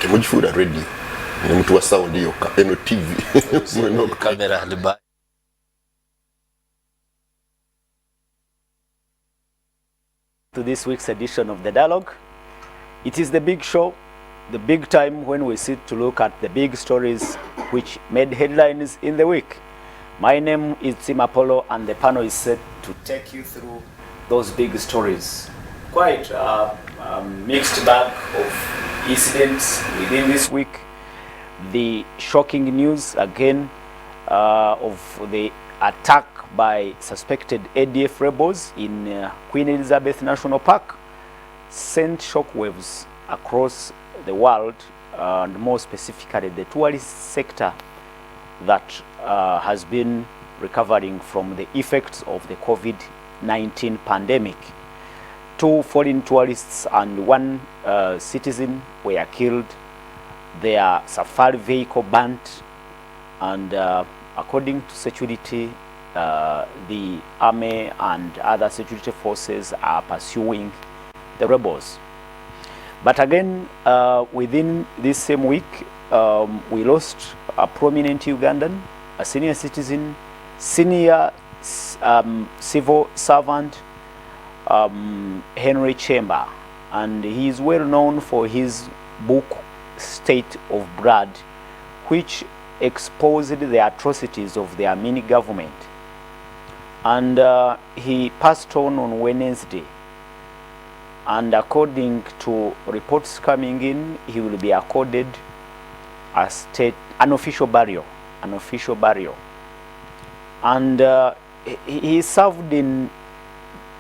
Kimujifura ready. Ni mtu wa sound hiyo eno TV. Kamera liba. To this week's edition of The Dialogue. It is the big show, the big time when we sit to look at the big stories which made headlines in the week. My name is Tim Apollo and the panel is set to take you through those big stories. Quite a mixed bag of incidents within this week. The shocking news again of the attack by suspected ADF rebels in Queen Elizabeth National Park sent shockwaves across the world, and more specifically the tourist sector that has been recovering from the effects of the COVID-19 pandemic. 2 foreign tourists and 1 citizen were killed, their safari vehicle burnt, and according to security, the army and other security forces are pursuing the rebels. But again, within this same week, we lost a prominent Ugandan, a senior citizen, senior civil servant, Henry Chamber, and he is well known for his book State of Blood, which exposed the atrocities of the Amini government. And he passed on Wednesday. And according to reports coming in, he will be accorded an official burial. And he served in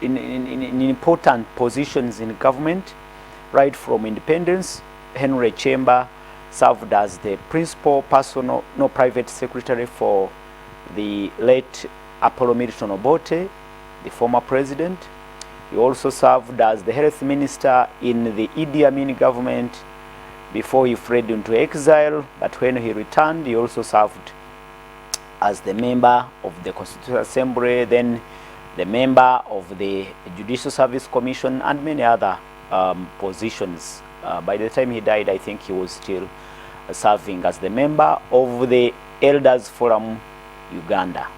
important positions in government right from independence. Henry Chamber served as the principal personal, private secretary for the late Apollo Milton Obote, the former president. He also served as the health minister in the Idi Amin government before he fled into exile. But when he returned, he also served as the member of the Constitutional Assembly, then the member of the Judicial Service Commission, and many other positions. By the time he died, I think he was still serving as the member of the Elders Forum Uganda.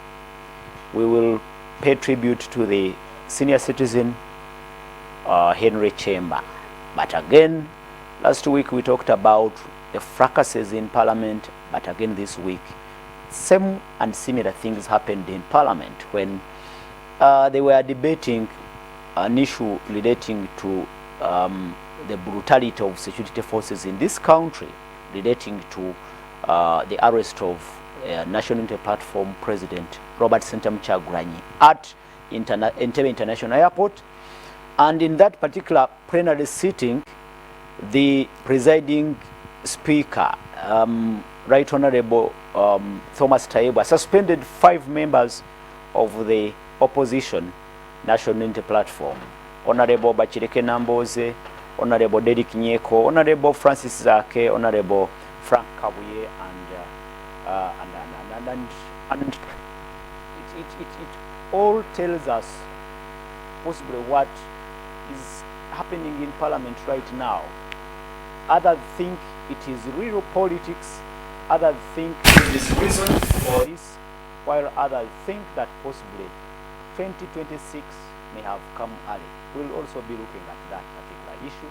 We will pay tribute to the senior citizen Henry Chamber. But again, last week we talked about the fracases in Parliament, but again this week, same and similar things happened in Parliament when they were debating an issue relating to the brutality of security forces in this country, relating to the arrest of National Unity Platform President Robert Sentamu Kyagulanyi at Entebbe International Airport. And in that particular plenary sitting, the presiding speaker, Right Honorable Thomas Tayebwa, suspended 5 members of the opposition National Unity Platform. Honorable Bachireke Namboze, Honorable Derek Nyeko, Honorable Francis Zake, Honorable Frank Kabuye, and it all tells us possibly what is happening in Parliament right now. Others think it is real politics, others think it is reason for this, while others think that possibly 2026 may have come early. We'll also be looking at that particular issue.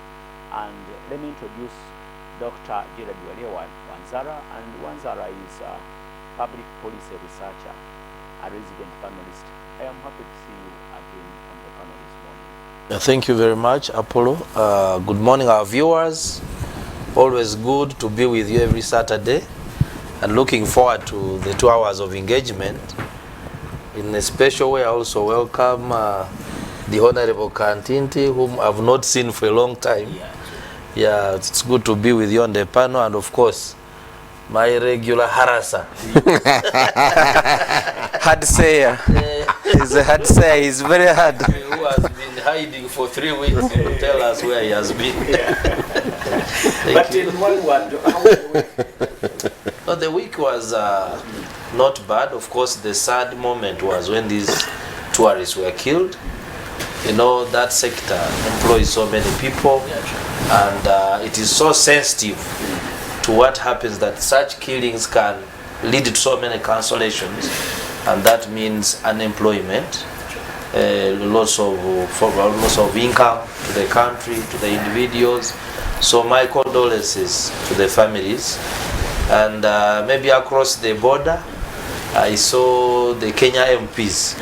And let me introduce Dr. Gerard Wanzara, and Wanzara is a public policy researcher, a resident panelist. I am happy to see you again on the panel this morning. Thank you very much, Apollo. Good morning, our viewers. Always good to be with you every Saturday, and looking forward to the 2 hours of engagement. In a special way, I also welcome the Honorable Kantinti, whom I've not seen for a long time. Yeah, it's good to be with you on the panel, and of course, my regular harasser. Hard sayer. He's a hard sayer. He's very hard. Who has been hiding for 3 weeks to tell us where he has been. But in one word, how was the week? No, the week was not bad. Of course, the sad moment was when these tourists were killed. You know, that sector employs so many people. and it is so sensitive to what happens that such killings can lead to so many cancellations, and that means unemployment, loss of income to the country, to the individuals. So my condolences to the families. And maybe across the border, I saw the Kenya MPs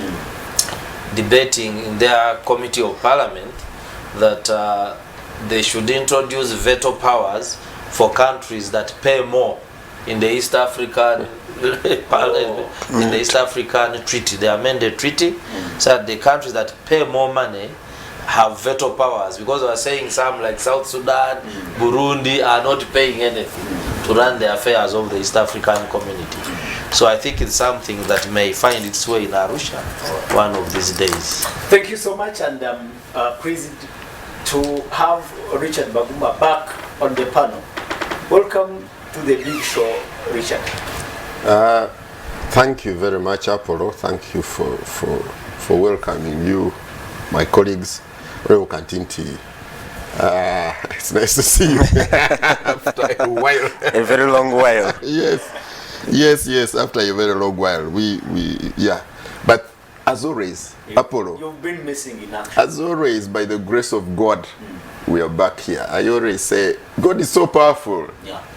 debating in their committee of parliament that they should introduce veto powers for countries that pay more in the East African in the East African treaty, the amended treaty, so that the countries that pay more money have veto powers, because they are saying some like South Sudan, Burundi are not paying anything to run the affairs of the East African community. So I think it's something that may find its way in Arusha one of these days. Thank you so much, and pleased to have Richard Baguma back on the panel. Welcome to the big show, Richard. Thank you very much, Apollo. Thank you for welcoming you, my colleagues. Real Kantinti. It's nice to see you after a while. A very long while. Yes. After a very long while, yeah. But as always, Apollo. You've been missing in action. As always, by the grace of God, we are back here. I always say, God is so powerful,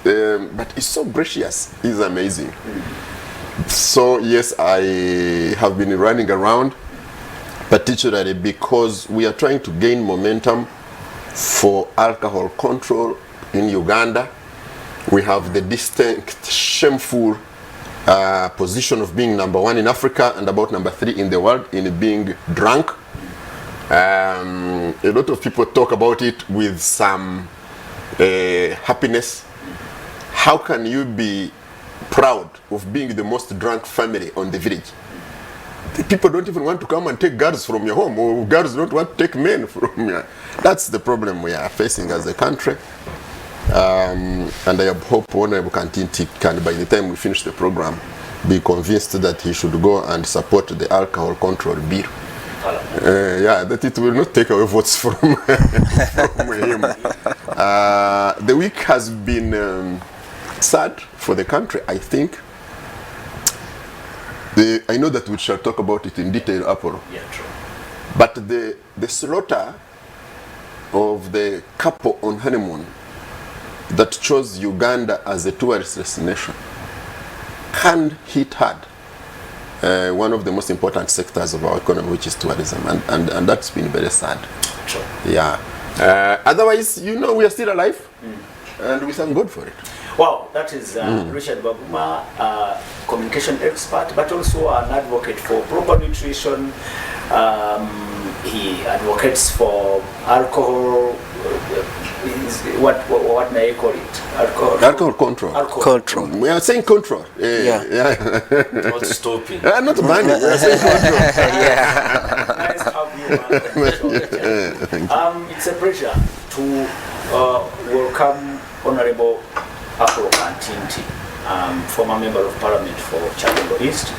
but He's so gracious. He's amazing. So yes, I have been running around, particularly because we are trying to gain momentum for alcohol control in Uganda. We have the distinct, shameful position of being number 1 in Africa and about number 3 in the world in being drunk. A lot of people talk about it with some happiness. How can you be proud of being the most drunk family on the village? The people don't even want to come and take girls from your home, or girls don't want to take men from your. That's the problem we are facing as a country. And I hope Honorable Kantinti can, by the time we finish the program, be convinced that he should go and support the alcohol control bill. That it will not take away votes from, from him. The week has been sad for the country, I think. I know that we shall talk about it in detail, Apollo. Yeah, true. But the slaughter of the couple on honeymoon that chose Uganda as a tourist destination can hit hard one of the most important sectors of our economy, which is tourism, and that's been very sad. True. Yeah. Otherwise, we are still alive, and we thank God for it. Wow, that is Richard Baguma, communication expert, but also an advocate for proper nutrition. He advocates for alcohol. What may I call it? Alcohol control. Control. We are saying control. Not stopping. Not banning. We are saying control. Nice to have you on. It's a pleasure to welcome Honorable Apollo Kantinti, former Member of Parliament for Chatengo East,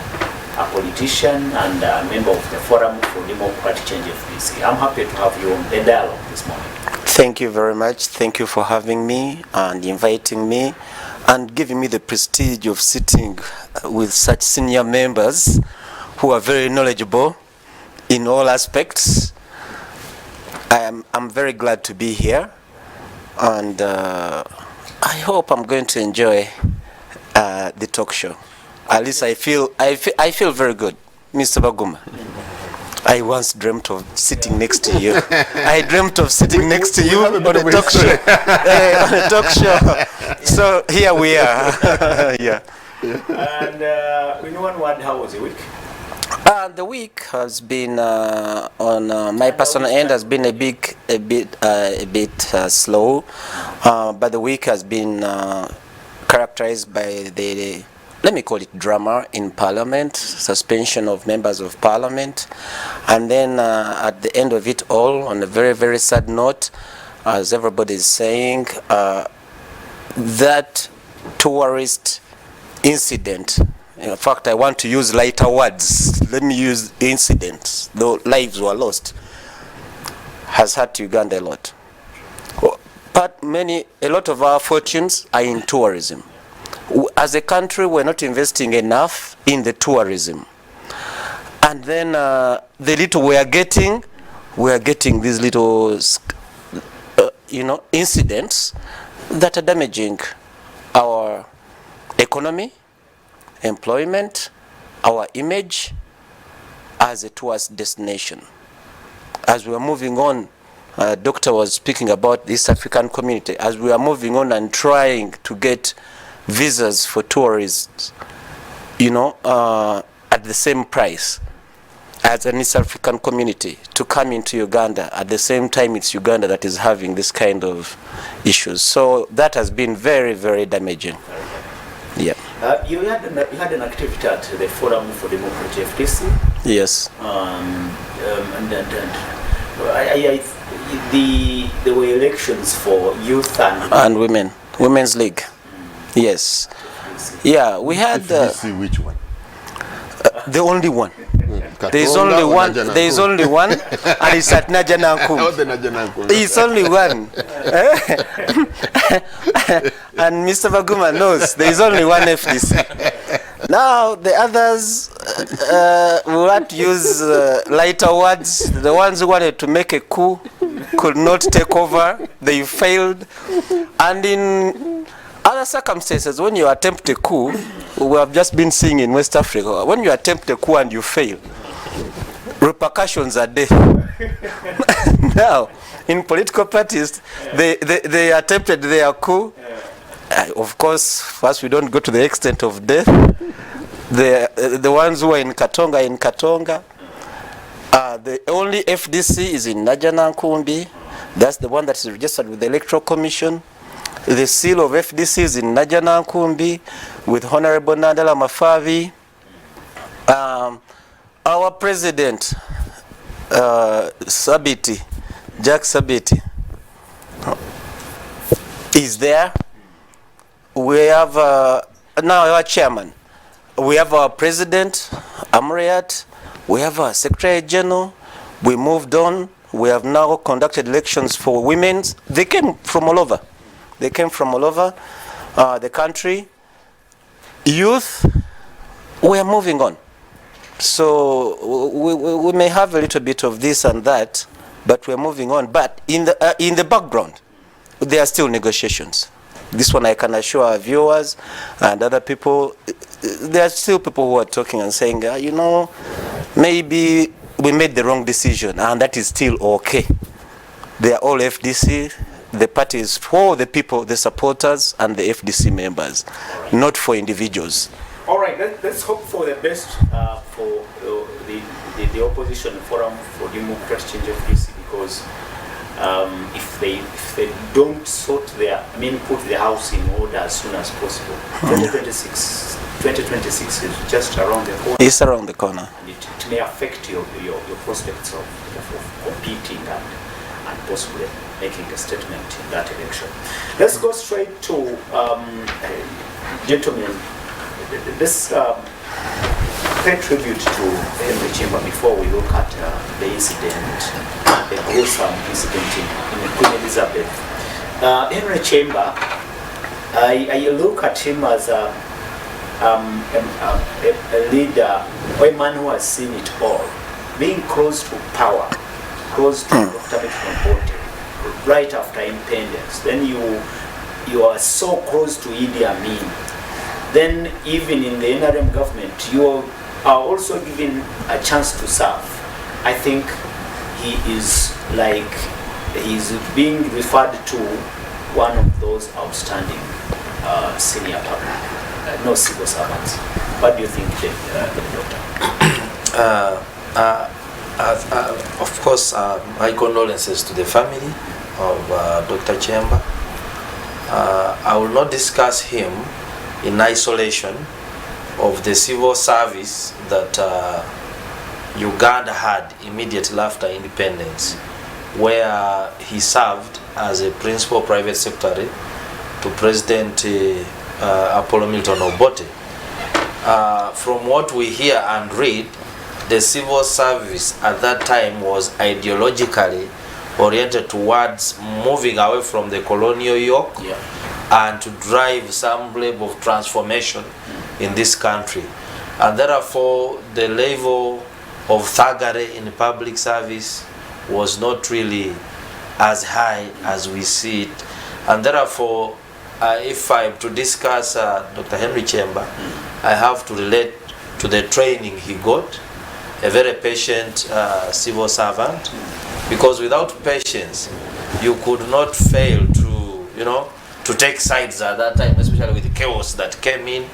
a politician and a member of the Forum for Democratic Change FPC. I'm happy to have you on the dialogue this morning. Thank you very much. Thank you for having me and inviting me and giving me the prestige of sitting with such senior members who are very knowledgeable in all aspects. I'm very glad to be here, and I hope I'm going to enjoy the talk show. At least I feel very good, Mr. Baguma. I once dreamt of sitting next to you. I dreamt of sitting next to you on a talk show. On a talk show. So here we are. Yeah. And in one word, how was the week? The week has been on my personal end has been a bit slow, but the week has been characterized by the, let me call it, drama in Parliament, suspension of members of Parliament, and then at the end of it all, on a very, very sad note, as everybody is saying, that tourist incident. In fact, I want to use lighter words. Let me use incident, though lives were lost, has hurt Uganda a lot. a lot of our fortunes are in tourism. As a country, we're not investing enough in the tourism. And then the little we are getting these little, incidents that are damaging our economy, employment, our image as a tourist destination. As we are moving on, Doctor was speaking about the East African community. As we are moving on and trying to get visas for tourists, at the same price as an East African community to come into Uganda, at the same time it's Uganda that is having this kind of issues. So that has been very, very damaging. Yeah. You had an activity at the Forum for Democracy, FDC. Yes. There were elections for youth and women's league. Yes. Yeah, we had FDC, which one? The only one. There's only one. There's only one, and it's at Najanankum. It's only one. And Mr. Baguma knows there is only one FDC. Now the others will not use lighter words. The ones who wanted to make a coup could not take over. They failed, and in other circumstances, when you attempt a coup, we have just been seeing in West Africa, when you attempt a coup and you fail, repercussions are there. Now, in political parties, they attempted their coup. Of course, first we don't go to the extent of death. The ones who are in Katonga. The only FDC is in Najanankumbi. That's the one that is registered with the Electoral Commission. The seal of FDC is in Najanankumbi with Honorable Nadala Mafavi. Our president, Sabiti, Jack Sabiti, is there. We have now our chairman. We have our president, Amriat. We have our secretary general. We moved on. We have now conducted elections for women. They came from all over. They came from all over the country. Youth, we are moving on. So we may have a little bit of this and that, but we are moving on. But in the background, there are still negotiations. This one I can assure our viewers and other people, there are still people who are talking and saying, maybe we made the wrong decision, and that is still okay. They are all FDC. The party is for the people, the supporters, and the FDC members, not for individuals. All right, let's hope for the best for the opposition forum for democratic change FDC, because if they don't put the house in order as soon as possible, 2026 is just around the corner. It's around the corner. And it may affect your prospects of competing and possibly making a statement in that election. Let's go straight to gentlemen. Let's pay tribute to Henry Chamber before we look at the incident, the gruesome incident in Queen Elizabeth. Henry Chamber, I look at him as a leader, or a man who has seen it all, being close to power, close to Dr. Mbote, right after independence. Then you are so close to Idi Amin. Then even in the NRM government, you are also given a chance to serve. I think he's being referred to one of those outstanding senior public, no civil servants. What do you think, Doctor? Of course, my condolences to the family of Dr. Chamber. I will not discuss him in isolation of the civil service that Uganda had immediately after independence, where he served as a principal private secretary to President Apollo Milton Obote. From what we hear and read, the civil service at that time was ideologically oriented towards moving away from the colonial yoke and to drive some level of transformation in this country. And therefore, the level of thuggery in public service was not really as high as we see it. And therefore, if I'm to discuss Dr. Henry Chemba, I have to relate to the training he got, a very patient civil servant, because without patience, you could not fail to, to take sides at that time, especially with the chaos that came in,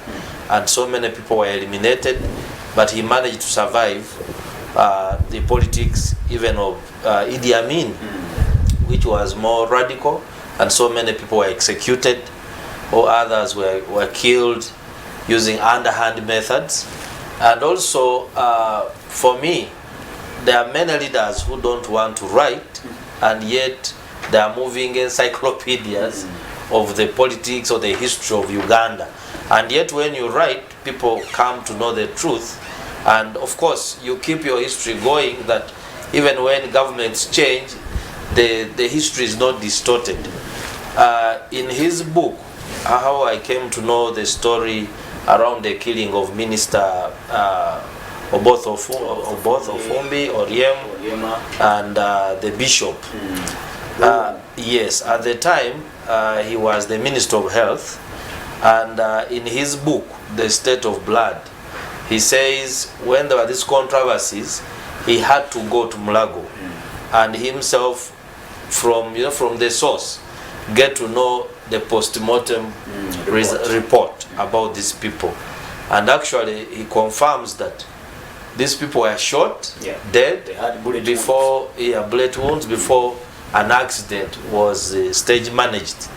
and so many people were eliminated. But he managed to survive the politics even of Idi Amin, which was more radical, and so many people were executed, or others were killed using underhand methods. And also, for me, there are many leaders who don't want to write, and yet they are moving encyclopedias of the politics or the history of Uganda. And yet when you write, people come to know the truth. And of course, you keep your history going, that even when governments change, the history is not distorted. In his book, How I Came to Know the Story Around the Killing of Minister Oboth Ofumbi, Oryem, and the Bishop. Yes, at the time, he was the Minister of Health, and in his book, The State of Blood, he says when there were these controversies, he had to go to Mulago and himself, from the source, get to know the post-mortem report about these people. And actually, he confirms that these people were shot, dead, They had bullet bullet wounds before an accident was stage managed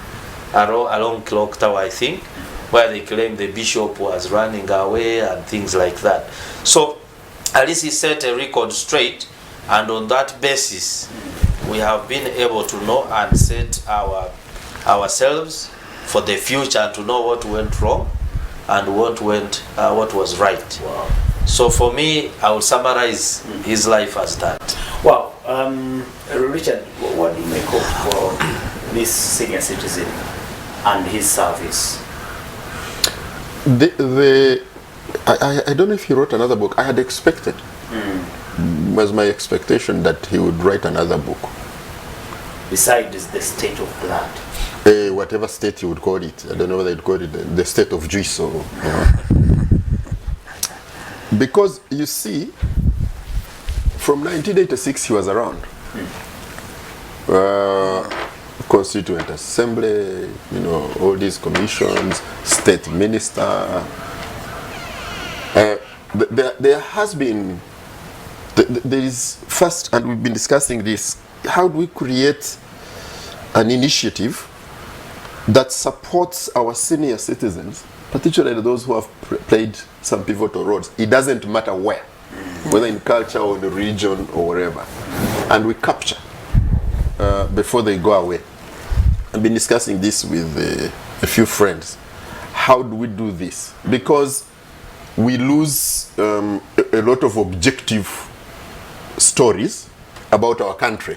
along Clock Tower, I think, where they claim the bishop was running away and things like that. So at least he set a record straight, and on that basis, we have been able to know and set ourselves for the future, and to know what went wrong and what was right. Wow. So for me, I will summarize his life as that. Wow. Richard, what do you make of this senior citizen and his service? I don't know if he wrote another book. I had expected, was my expectation, that he would write another book. Besides the State of Blood. Whatever state you would call it. I don't know whether you'd call it the state of juice or... Because, you see, from 1986 he was around. Constituent Assembly, all these commissions, state minister. There has been, there is first, and we've been discussing this, how do we create an initiative that supports our senior citizens, particularly those who have played some pivotal roles. It doesn't matter where, whether in culture or in the region or wherever. And we capture before they go away. I've been discussing this with a few friends. How do we do this? Because we lose a lot of objective stories about our country.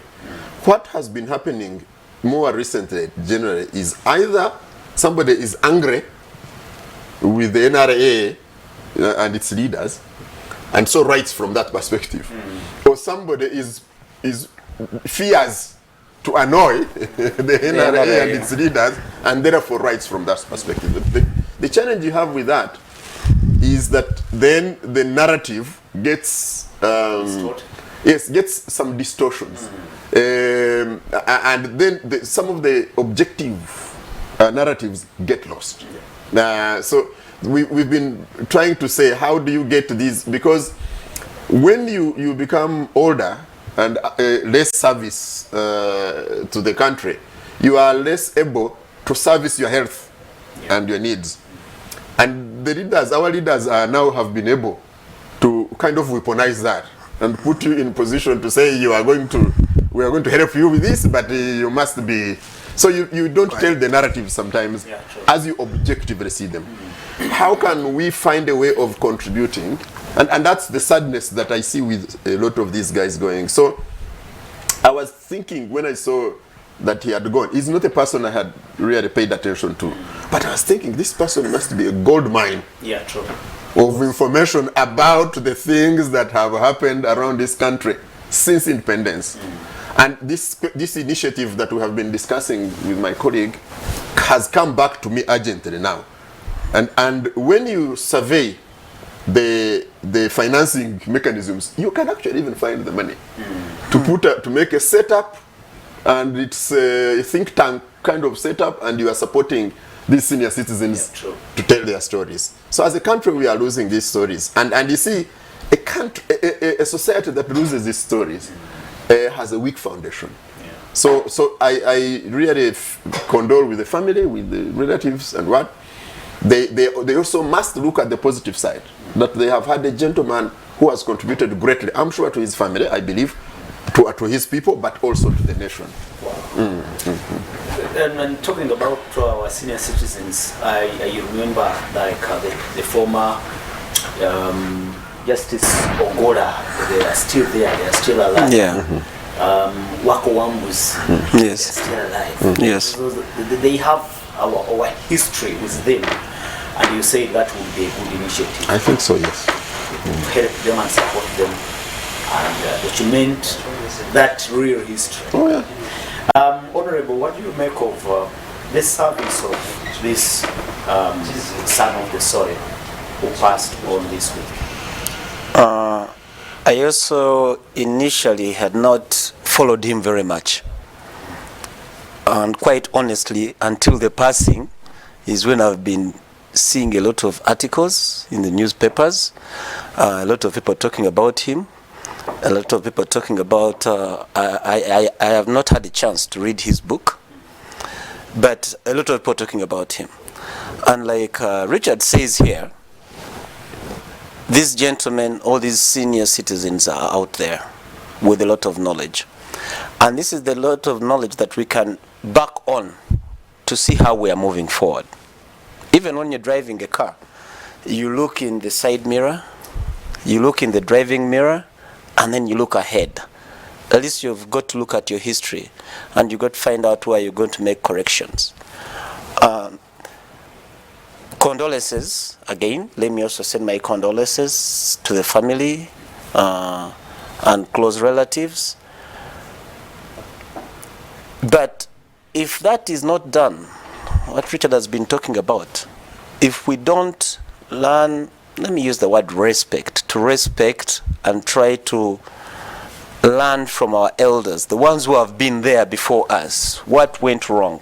What has been happening more recently, generally, is either somebody is angry with the NRA and its leaders, and so writes from that perspective, or somebody is fears to annoy the NRA and its leaders, and therefore writes from that perspective. The challenge you have with that is that then the narrative gets gets some distortions. And then some of the objective narratives get lost. So we've been trying to say, how do you get these? Because when you become older and less service to the country, you are less able to service your health and your needs. And the leaders, our leaders, now have been able to kind of weaponize that and put you in position to say we are going to help you with this, but you must be. So you don't tell the narrative sometimes as you objectively see them. How can we find a way of contributing? And that's the sadness that I see with a lot of these guys going. So I was thinking when I saw that he had gone, he's not a person I had really paid attention to. But I was thinking, this person must be a gold mine Yeah, true. of information about the things that have happened around this country since independence. And this initiative that we have been discussing with my colleague has come back to me urgently now. And when you survey the financing mechanisms, you can actually even find the money to make a setup, and it's a think tank kind of setup, and you are supporting these senior citizens to tell their stories. So as a country, we are losing these stories, and you see, a society that loses these stories has a weak foundation. So I really condole with the family, with the relatives, and what they also must look at the positive side, that they have had a gentleman who has contributed greatly, I'm sure, to his family, I believe, to his people, but also to the nation. Wow. And talking about our senior citizens, I remember like the former Justice Ogola, they are still there, they are still alive. Yeah. Wako Wambus, Yes. they're still alive. Yes. So they have our history with them, and you say that would be a good initiative. I think so, yes. Help them and support them and document that real history. Oh, yeah. Honorable, what do you make of the service of this son of the soil who passed on this week? I also initially had not followed him very much. And quite honestly, until the passing is when I've been seeing a lot of articles in the newspapers, a lot of people talking about him, a lot of people talking about, I have not had a chance to read his book, but a lot of people talking about him. And like Richard says here, these gentlemen, all these senior citizens are out there with a lot of knowledge. And this is the lot of knowledge that we can back on to see how we are moving forward. Even when you're driving a car, you look in the side mirror, you look in the driving mirror, and then you look ahead. At least you've got to look at your history, and you've got to find out where you're going to make corrections. Condolences, again, let me also send my condolences to the family and close relatives. But if that is not done, what Richard has been talking about, if we don't learn, let me use the word respect, to respect and try to learn from our elders, the ones who have been there before us, what went wrong,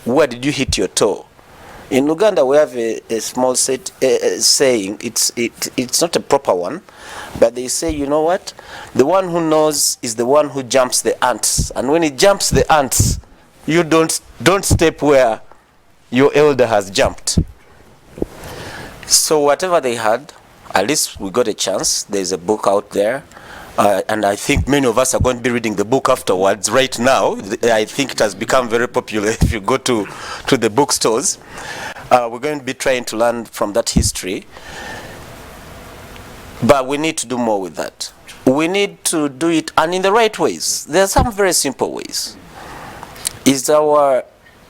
where did you hit your toe? In Uganda, we have a small saying, it's not a proper one, but they say, you know what? The one who knows is the one who jumps the ants. And when he jumps the ants, you don't step where your elder has jumped. So whatever they had, at least we got a chance. There's a book out there. And I think many of us are going to be reading the book afterwards. Right now, I think it has become very popular if you go to the bookstores. We're going to be trying to learn from that history. But we need to do more with that. We need to do it, and in the right ways. There are some very simple ways. Is our,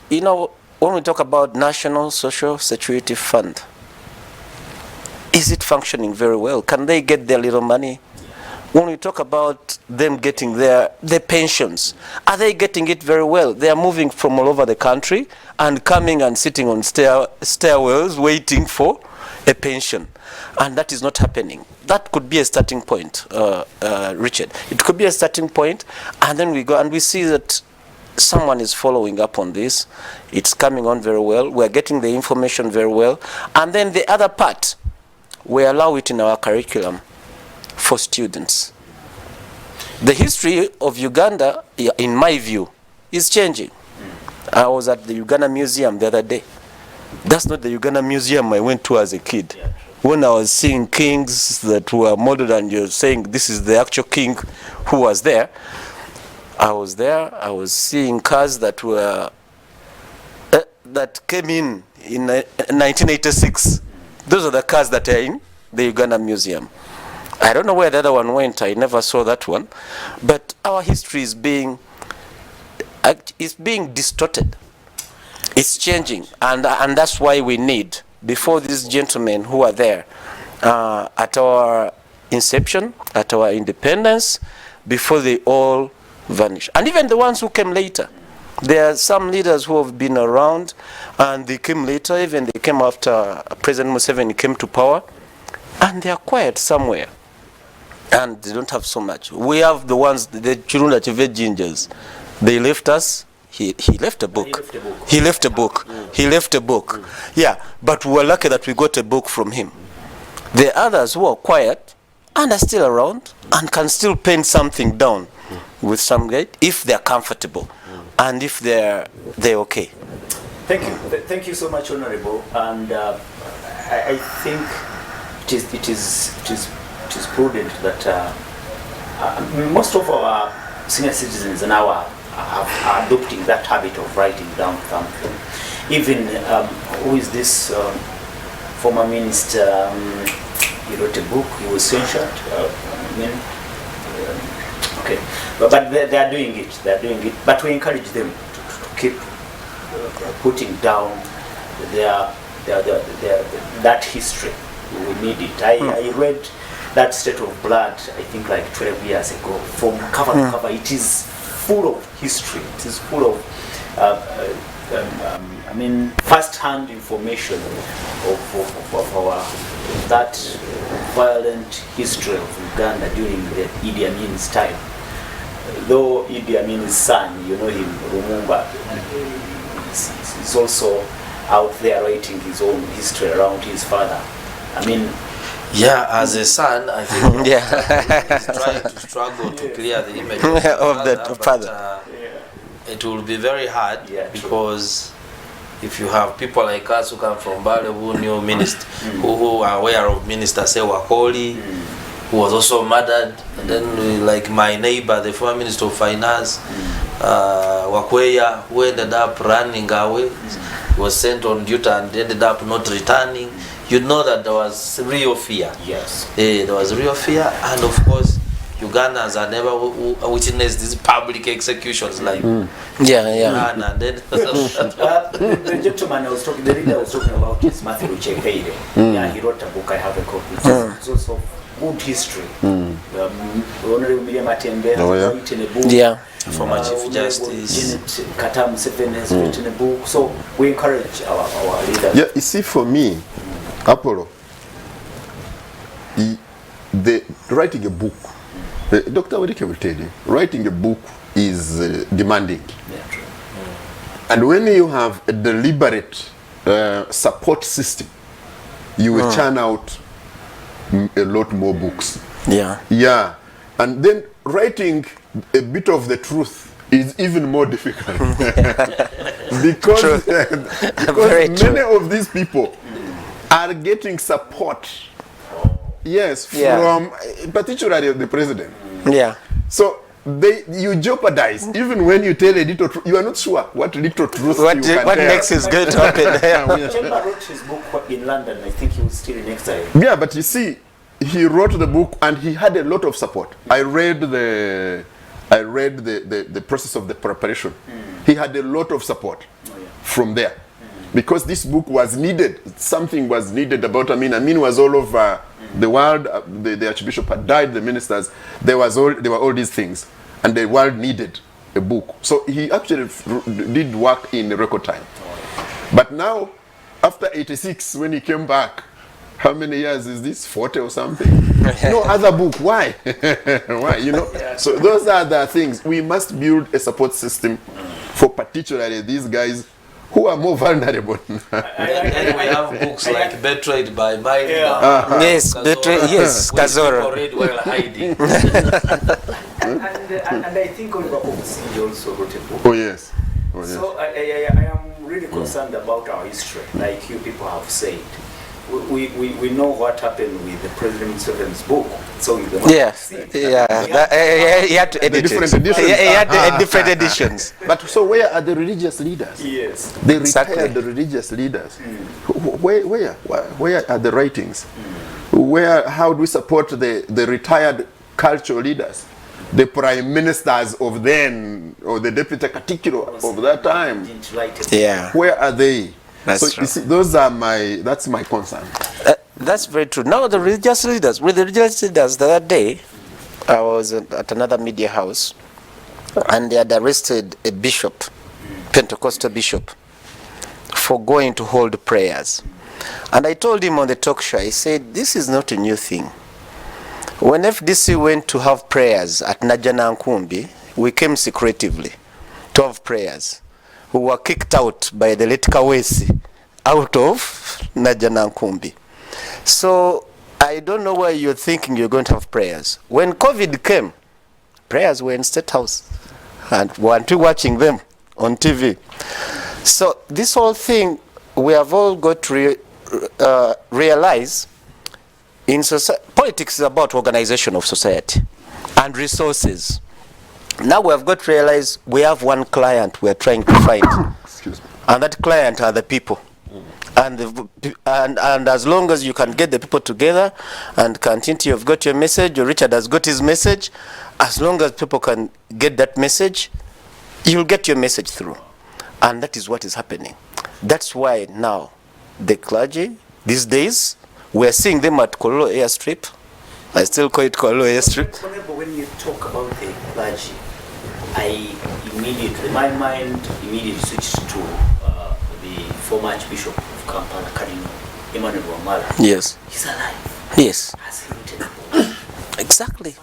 when we talk about National Social Security Fund, is it functioning very well? Can they get their little money? When we talk about them getting their pensions, are they getting it very well? They are moving from all over the country and coming and sitting on stairwells waiting for a pension. And that is not happening. That could be a starting point, Richard. It could be a starting point, and then we go and we see that someone is following up on this. It's coming on very well. We're getting the information very well. And then the other part, we allow it in our curriculum for students. The history of Uganda, in my view, is changing. I was at the Uganda Museum the other day. That's not the Uganda Museum I went to as a kid. When I was seeing kings that were modeled and you're saying this is the actual king who was there, I was there, I was seeing cars that were that came in 1986. Those are the cars that are in the Uganda Museum. I don't know where the other one went. I never saw that one. But our history is being distorted. It's changing, and that's why we need, before these gentlemen who are there at our inception, at our independence, before they all vanish, and even the ones who came later. There are some leaders who have been around, and they came later. Even they came after President Museveni came to power, and they are quiet somewhere, and they don't have so much. We have the ones, the Chirunda Chive Gingers. They left us. He left a book. He left a book. He left a book. Yeah, but we were lucky that we got a book from him. The others who are quiet and are still around and can still pen something down with some guy if they're comfortable and if they're okay. Thank you. Thank you so much, Honorable. And I think it is prudent that most of our senior citizens now are adopting that habit of writing down something. Even who is this former minister? He wrote a book. He was censured. Okay, but they are doing it. They are doing it. But we encourage them to keep putting down that history. We need it. I read that State of Blood, I think like 12 years ago, from cover to cover. It is full of history. It is full of first-hand information of our that violent history of Uganda during the Idi Amin's time. Though Idi Amin's son, you know him, Lumumba, is also out there writing his own history around his father. Yeah, as a son, I think he's trying to struggle to clear the image of the father. It will be very hard because if you have people like us who come from Bale, who knew minister, who are aware of Minister say Wakoli, who was also murdered, and then like my neighbor, the former Minister of Finance, Wakweya, who ended up running away, was sent on duty and ended up not returning. You know that there was real fear. Yes. There was real fear, and of course, Ugandans are never witnessed these public executions like Mm. And then the gentleman I was talking, the leader I was talking about is Matthew Chepere. Yeah, he wrote a book. I have a copy. It's also good history. Honorable Miriam Matembe has written a book. Yeah. Former Chief Justice Janet Katam Museveni has written a book. So we encourage our leaders. Yeah, you see, for me, Apollo, writing a book, Dr. Wadike will tell you, writing a book is demanding. Yeah, true. And when you have a deliberate support system, you will churn out a lot more books. Yeah. Yeah. And then writing a bit of the truth is even more difficult. because many of these people are getting support. Yes, from particularly the president. Yeah. So you jeopardize even when you tell a little truth. You are not sure what little truth What you can tell. next is going to happen? Chemba wrote his book in London. I think he was still in exile. Yeah, but you see, he wrote the book and he had a lot of support. I read the process of the preparation. He had a lot of support from there. Because this book was needed. Something was needed about Amin. Amin was all over the world. The Archbishop had died, the ministers. There were all these things. And the world needed a book. So he actually did work in record time. But now, after 86, when he came back, how many years is this? 40 or something? No other book. Why? Why? You know? So those are the things. We must build a support system for particularly these guys who are more vulnerable. and we have books like Betrayed by Mind. Yes, yes, Kazoro. Read while hiding. and I think Oliver Oxley also wrote a book. Oh yes. Oh, yes. So I am really concerned about our history, like you people have said. We know what happened with the President Museveni's book. So you he had to edit different it. editions. He had different editions. But so where are the religious leaders? Yes. They Exactly. retired the religious leaders. Where are the writings? how do we support the retired cultural leaders, the prime ministers of then, or the deputy catechumen of that time? Yeah. Where are they? That's so true. you see, that's my concern. That's very true. Now the religious leaders, with the religious leaders the other day, I was at another media house, and they had arrested a bishop, Pentecostal bishop, for going to hold prayers. And I told him on the talk show, I said, this is not a new thing. When FDC went to have prayers at Najana Nkumbi, we came secretively to have prayers. We were kicked out by the late Kawesi out of Najana Nkumbi. So I don't know why you're thinking you're going to have prayers. When COVID came, prayers were in State House, and weren't you watching them on TV? So this whole thing, we have all got to realize, in politics is about organization of society and resources. Now we have got to realize we have one client we are trying to find, and that client are the people. And as long as you can get the people together, and continue, you've got your message, or Richard has got his message, as long as people can get that message, you'll get your message through. And that is what is happening. That's why now the clergy, these days, we're seeing them at Kololo Airstrip. I still call it Kololo Airstrip. When you talk about the clergy, my mind immediately switched to the former Archbishop of Kampala, Cardinal Emmanuel Wamala. Yes. He's alive. Yes. Has he written a book? Exactly.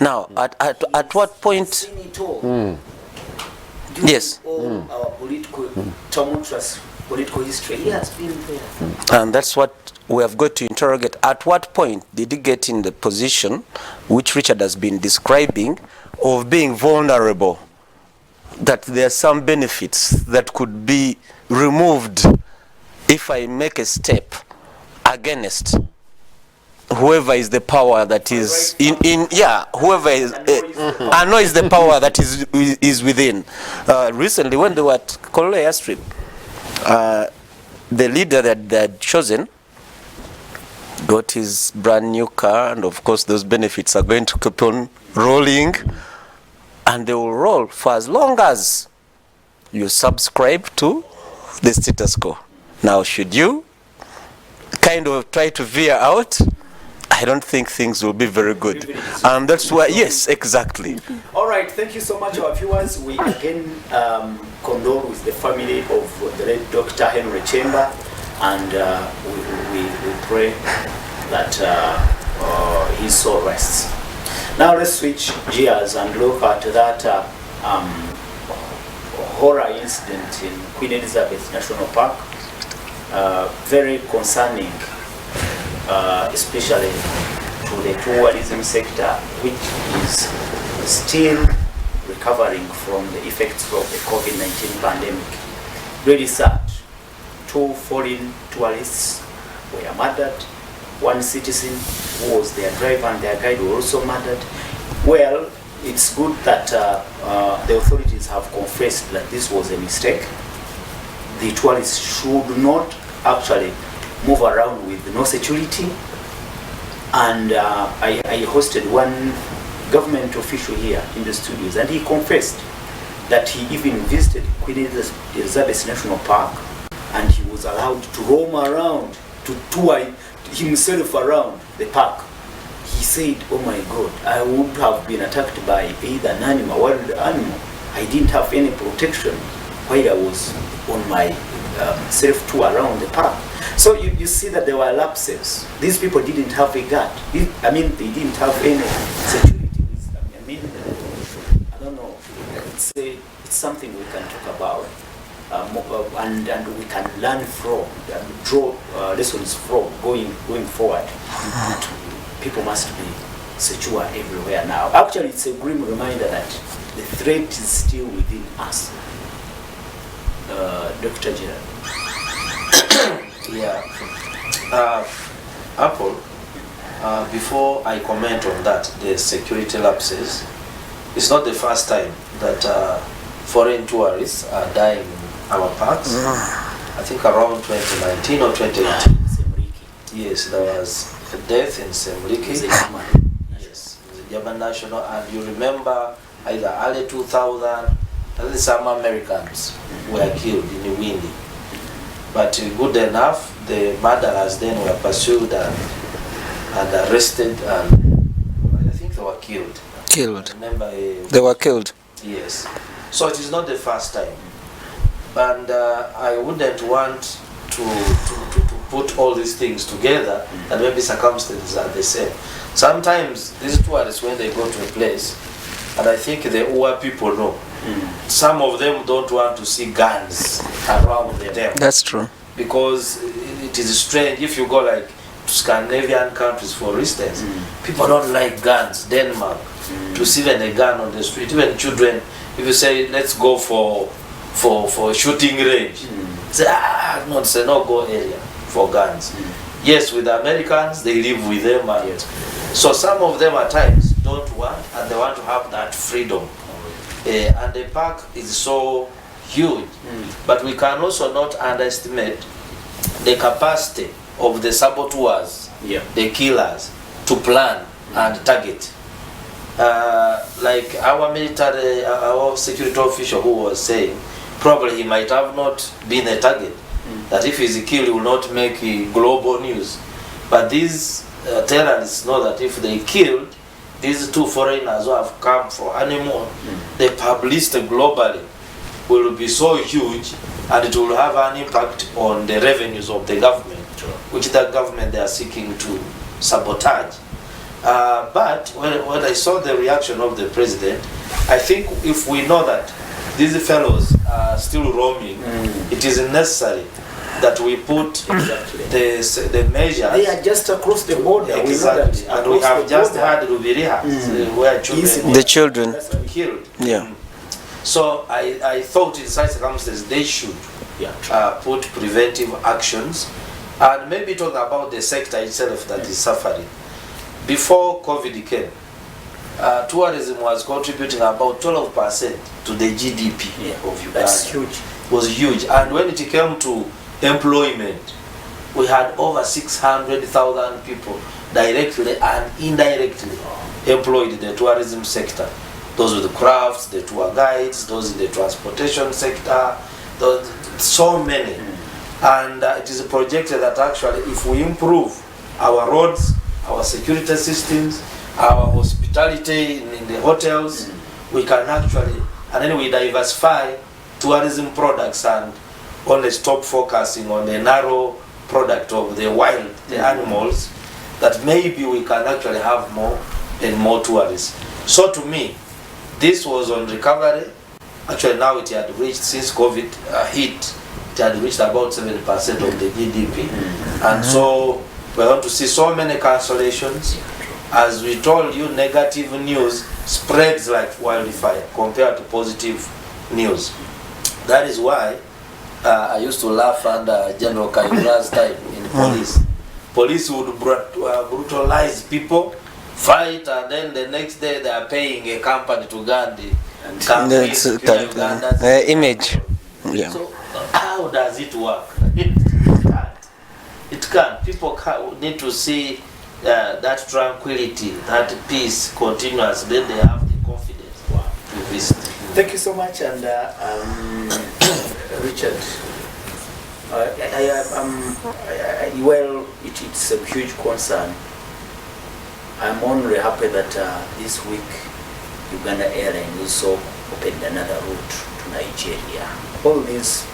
Now, at what point? Seen it all. Yes. All our tumultuous political history, he has been there. And that's what we have got to interrogate. At what point did he get in the position which Richard has been describing of being vulnerable, that there are some benefits that could be removed if I make a step against whoever is the power that is whoever is annoys the power that is within. Recently, when they were at Kololo Airstrip, the leader that they had chosen got his brand new car, and of course those benefits are going to keep on rolling, and they will roll for as long as you subscribe to the status quo. Now, should you kind of try to veer out, I don't think things will be very good. And that's why, yes, exactly. All right, thank you so much, our viewers. We again condole with the family of the late Dr. Henry Chemba, and we pray that his soul rests. Now let's switch gears and look at that horror incident in Queen Elizabeth National Park. Very concerning, especially to the tourism sector, which is still recovering from the effects of the COVID-19 pandemic. Really sad. 2 foreign tourists were murdered. 1 citizen who was their driver and their guide were also murdered. Well, it's good that the authorities have confessed that this was a mistake. The tourists should not actually move around with no security. And I hosted one government official here in the studios, and he confessed that he even visited Queen Elizabeth National Park, and he was allowed to roam around, to tour himself around the park. He said, oh my God, I would have been attacked by either an animal, wild animal. I didn't have any protection while I was on my self-tour around the park. So you see that there were lapses. These people didn't have a guard. They didn't have any security. I mean, I don't know. It's something we can talk about, and we can learn from, and draw lessons from going forward. People must be secure everywhere now. Actually, it's a grim reminder that the threat is still within us. Dr. Gerard. Yeah. Apple, before I comment on that, the security lapses, it's not the first time that foreign tourists are dying in our parks. I think around 2019 or 2018. Yes, there was death in Semliki. Yes, the German national, and you remember either early 2000, and some Americans were killed in the Windy. But good enough, the murderers then were pursued and arrested, and I think they were killed. Killed. Remember, They were killed. yes. So it is not the first time, and I wouldn't want to put all these things together, and maybe circumstances are the same. Sometimes these tourists, when they go to a place, and I think the Ua people know, some of them don't want to see guns around them. That's true. Because it is strange if you go like to Scandinavian countries, for instance, people don't like guns. Denmark, to see even a gun on the street, even children, if you say let's go for shooting range, say no, it's a no-go area for guns. Yes, with the Americans, they live with them, and so some of them at times don't want, and they want to have that freedom. And the park is so huge, but we can also not underestimate the capacity of the saboteurs, the killers, to plan and target. Like our military, our security official who was saying, probably he might have not been a target. That if he's killed, he will not make global news. But these terrorists know that if they killed these two foreigners who have come for honeymoon, the publicity globally will be so huge, and it will have an impact on the revenues of the government, which the government they are seeking to sabotage. But when I saw the reaction of the president, I think if we know that these fellows are still roaming, it is necessary that we put the measures. They are just across the border. Exactly. And we have just had Rubiriha, where children were killed. Yeah. So I thought in such circumstances they should put preventive actions, and maybe talk about the sector itself that is suffering. Before COVID came, tourism was contributing about 12% to the GDP of Uganda. That's huge. It was huge. And when it came to employment, we had over 600,000 people directly and indirectly employed in the tourism sector. Those with the crafts, the tour guides, those in the transportation sector, so many. And it is projected that actually if we improve our roads, our security systems, our hospitality in the hotels, we can actually, and then we diversify tourism products and only stop focusing on the narrow product of the wild, the animals, that maybe we can actually have more and more tourists. So to me, this was on recovery. Actually now it had reached, since COVID hit, it had reached about 7% of the GDP. And so we're going to see so many cancellations. As we told you, negative news spreads like wildfire compared to positive news. That is why I used to laugh under General Kayihura's time in police. Police would brutalize people, fight, and then the next day they are paying a company to Gandhi and image. Yeah. So how does it work? It can't. People need to see that tranquility, that peace continuous, then they have the confidence to visit. Thank you so much, and Richard. Well, it's a huge concern. I'm only happy that this week Uganda Airlines also opened another route to Nigeria. All this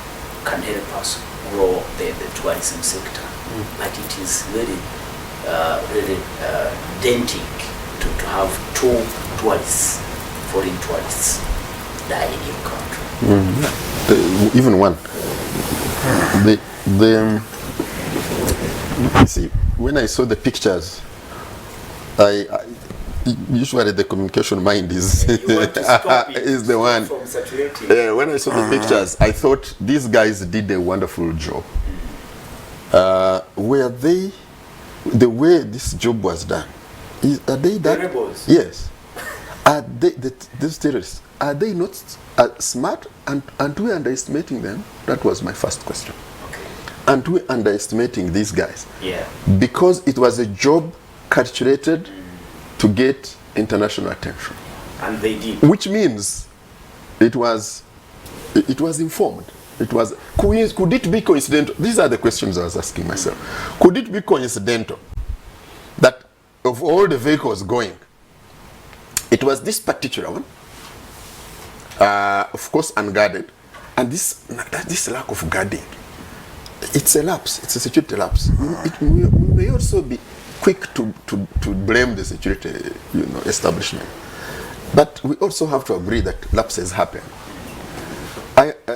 can help us grow the tourism sector, but it is really denting to have two tourists, foreign tourists, die in your country. Even one. You see, when I saw the pictures, I usually the communication mind is is the one. From saturating. When I saw the pictures, I thought these guys did a wonderful job. Were they, the way this job was done, are they that? Rebels. Yes. Are they, these terrorists, are they not smart, and we underestimating them? That was my first question. Okay. aren't we underestimating these guys? Yeah. Because it was a job calculated to get international attention. And they did. Which means it was informed. It was, could it be coincidental? These are the questions I was asking myself. Could it be coincidental that of all the vehicles going, it was this particular one, of course unguarded, and this lack of guarding, it's a lapse, it's a security lapse. We may also be quick to blame the security establishment. But we also have to agree that lapses happen.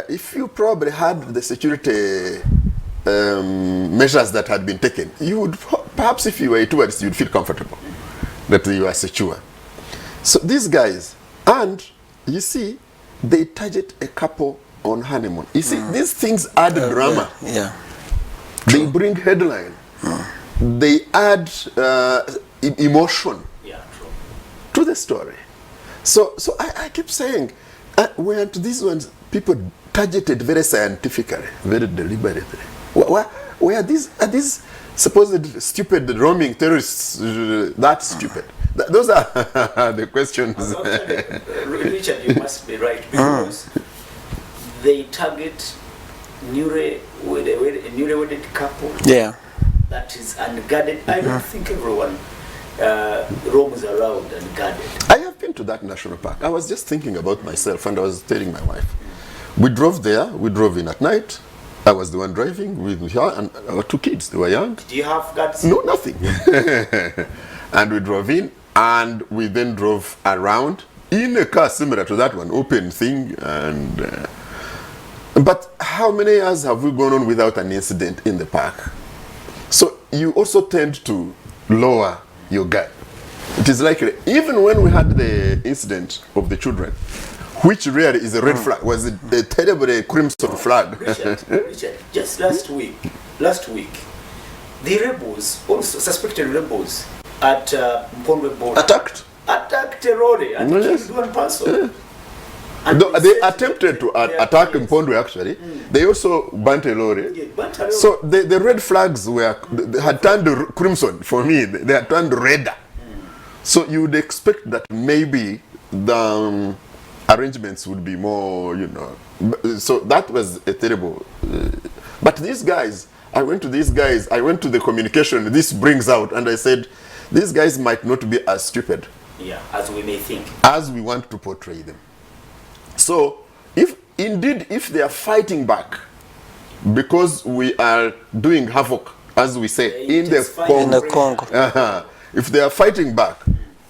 If you probably had the security measures that had been taken, you would, perhaps if you were a tourist, you'd feel comfortable that you are secure. So these guys, and you see, they target a couple on honeymoon. You see, these things add drama. Yeah. They bring headline. They add emotion to the story. So I keep saying, weren't these ones people targeted very scientifically, very deliberately? Are these supposed stupid roaming terrorists that stupid? Those are the questions. Richard, you must be right, because they target newly-wedded couple. Yeah. That is unguarded. I don't think everyone roams around unguarded. I have been to that national park. I was just thinking about myself, and I was telling my wife. We drove there. We drove in at night. I was the one driving with her and our two kids. They were young. Do you have guards? No, nothing. And we drove in, and we then drove around in a car similar to that one, open thing. And but how many years have we gone on without an incident in the park? So you also tend to lower your guard. It is likely, even when we had the incident of the children, which really is a red flag, was a terrible crimson flag. Richard, just last week, the rebels, also suspected rebels at Mpondwe border, Attacked a lorry and killed one person. And they attempted to attack Mpondwe actually. They also burnt a lorry. So the red flags they had turned crimson for me. They had turned redder. So you would expect that maybe the arrangements would be more, So that was a terrible. But these guys, I went to the communication this brings out, and I said, these guys might not be as stupid. Yeah, as we may think. As we want to portray them. So, if they are fighting back, because we are doing havoc, as we say, in the Congo. If they are fighting back,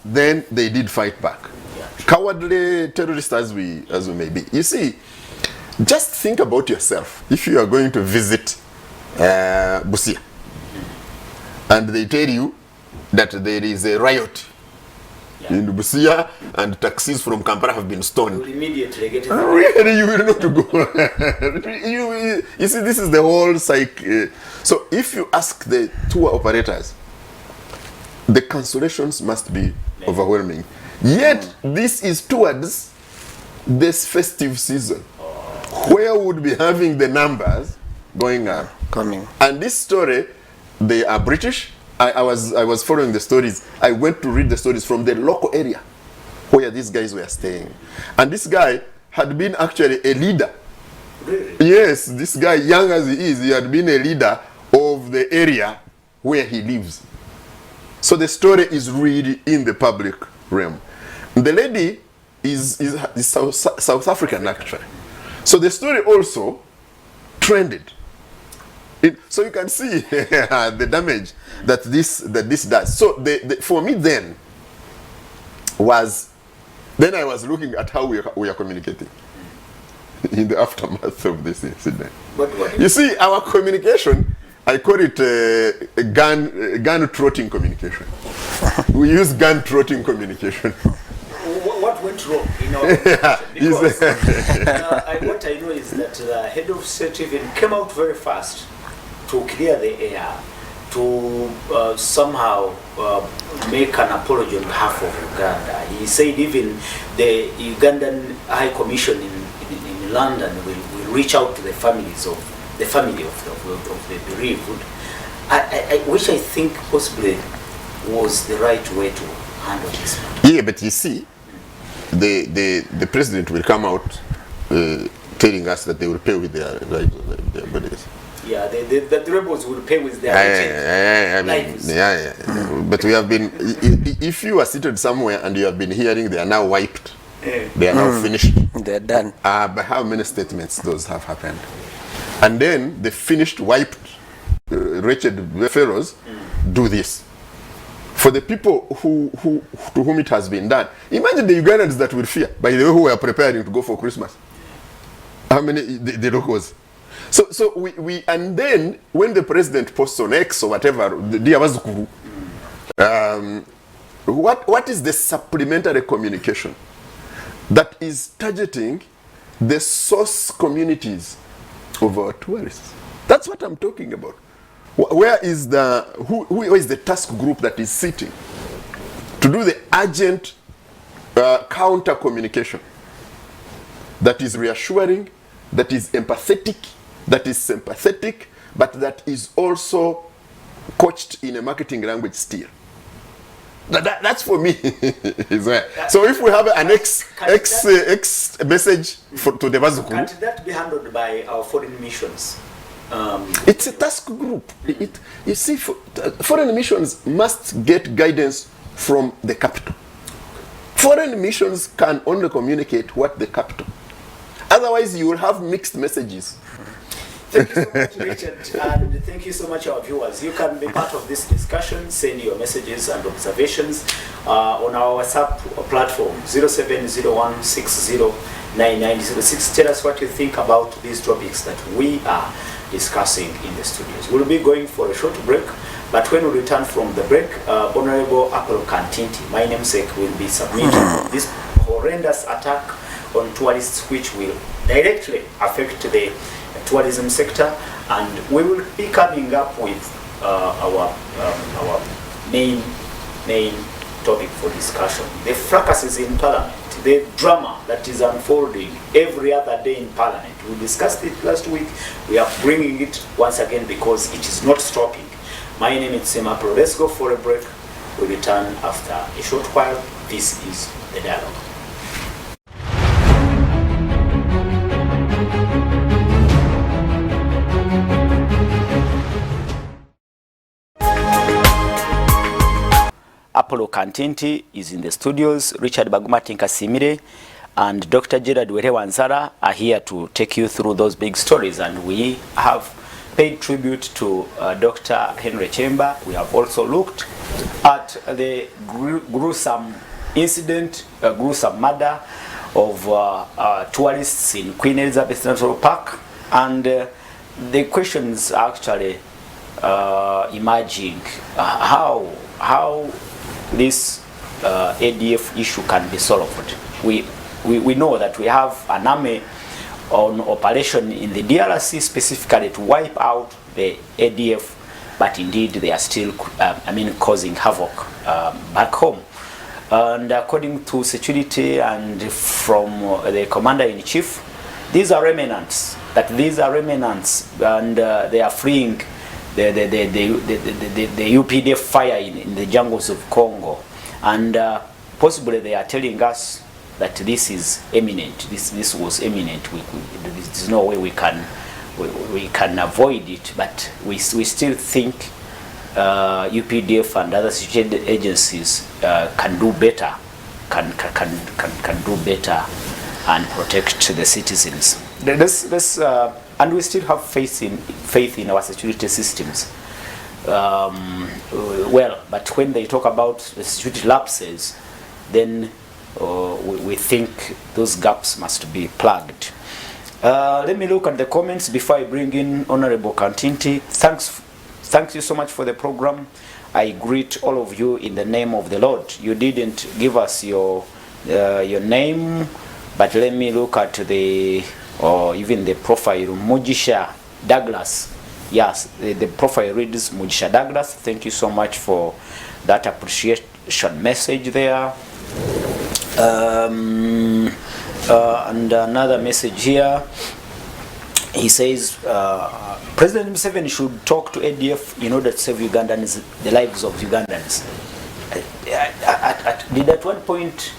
then they did fight back. Yeah. Cowardly terrorists as we may be. You see, just think about yourself. If you are going to visit Busia, and they tell you that there is a riot in Busia and taxis from Kampala have been stoned. You will immediately get it. Really, you will not go. you see, this is the whole psych. So if you ask the tour operators, the cancellations must be overwhelming. Yet, this is towards this festive season, where we would be having the numbers going up. Coming. And this story, they are British. I was following the stories. I went to read the stories from the local area where these guys were staying. And this guy had been actually a leader. Really? Yes, this guy, young as he is, he had been a leader of the area where he lives. So the story is really in the public realm. The lady is South African actually. So the story also trended. So you can see the damage that this does. So for me then I was looking at how we are communicating in the aftermath of this incident. You see, our communication, I call it a gun trotting communication. We use gun trotting communication. What went wrong in our because what I know is that the head of state even came out very fast to clear the air, to somehow make an apology on behalf of Uganda. He said even the Ugandan High Commission in London will reach out to the families of the family of the bereaved, which I think possibly was the right way to handle this matter. Yeah, but you see, the president will come out telling us that they will pay with their bodies. Yeah, the rebels will pay with their lives. But we have been, if you are seated somewhere and you have been hearing they are now wiped, they are now finished. They're done. But how many statements those have happened? And then the finished, wiped, wretched pharaohs do this. For the people to whom it has been done, imagine the Ugandans that will fear, by the way, who were preparing to go for Christmas. How many, the locals? So we and then when the president posts on X or whatever, what is the supplementary communication that is targeting the source communities of our tourists? That's what I'm talking about. Where is who is the task group that is sitting to do the urgent counter communication that is reassuring, that is empathetic, that is sympathetic, but that is also coached in a marketing language still? That's for me. So if we have an X message to the Bazuku, Can't that be handled by our foreign missions? It's a task group. You see, foreign missions must get guidance from the capital. Foreign missions can only communicate what the capital. Otherwise, you will have mixed messages. Thank you so much, Richard, and thank you so much, our viewers. You can be part of this discussion. Send your messages and observations on our WhatsApp platform 0701609906. Tell us what you think about these topics that we are discussing in the studios. We'll be going for a short break, but when we return from the break, Honorable Apollo Kantinti, my namesake, will be submitting this horrendous attack on tourists, which will directly affect the tourism sector, and we will be coming up with our main topic for discussion: the fracases in Parliament, the drama that is unfolding every other day in Parliament. We discussed it last week. We are bringing it once again because it is not stopping. My name is Semapro. Let's go for a break. We return after a short while. This is The Dialogue. Apollo Kantinti is in the studios. Richard Bagumatinka Simire and Dr. Gerard Werewanzara are here to take you through those big stories, and we have paid tribute to Dr. Henry Chemba. We have also looked at the gruesome incident, gruesome murder of tourists in Queen Elizabeth National Park, and the questions are actually emerging how this ADF issue can be solved. We know that we have an army on operation in the DRC specifically to wipe out the ADF, but indeed they are still causing havoc back home. And according to security and from the commander-in-chief, these are remnants, and they are fleeing the UPDF fire in the jungles of Congo, and possibly they are telling us that this is imminent. This was imminent. There's no way we can avoid it, but we still think UPDF and other security agencies can do better, can do better and protect the citizens. And we still have faith in our security systems. But when they talk about the security lapses, then we think those gaps must be plugged. Let me look at the comments before I bring in Honorable Kantinti. Thank you so much for the program. I greet all of you in the name of the Lord. You didn't give us your name, but let me look at even the profile, Mujisha Douglas. Yes, the profile reads Mujisha Douglas. Thank you so much for that appreciation message there. And another message here. he says President Museveni should talk to ADF in order to save Ugandans, the lives of Ugandans. Did at one point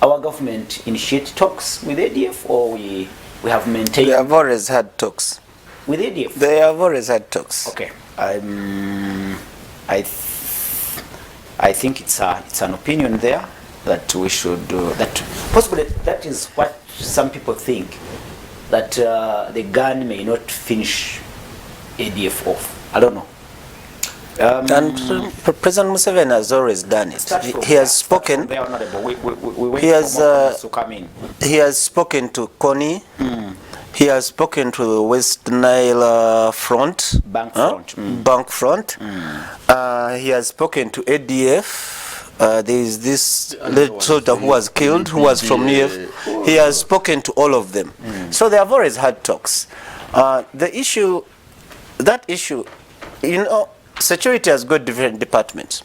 our government initiate talks with ADF, or we have maintained? They have always had talks. With ADF? They have always had talks. Okay. I think it's an opinion there that we should that possibly that is what some people think, that the gun may not finish ADF off. I don't know. And President Museveni has always done it. He has spoken. We he has to come in. He has spoken to Kony. He has spoken to the West Nile front, Bank front. Bank front. He has spoken to ADF. There is this little soldier who was killed, who was from ADF. He has spoken to all of them. So they have always had talks. The issue, you know, security has got different departments.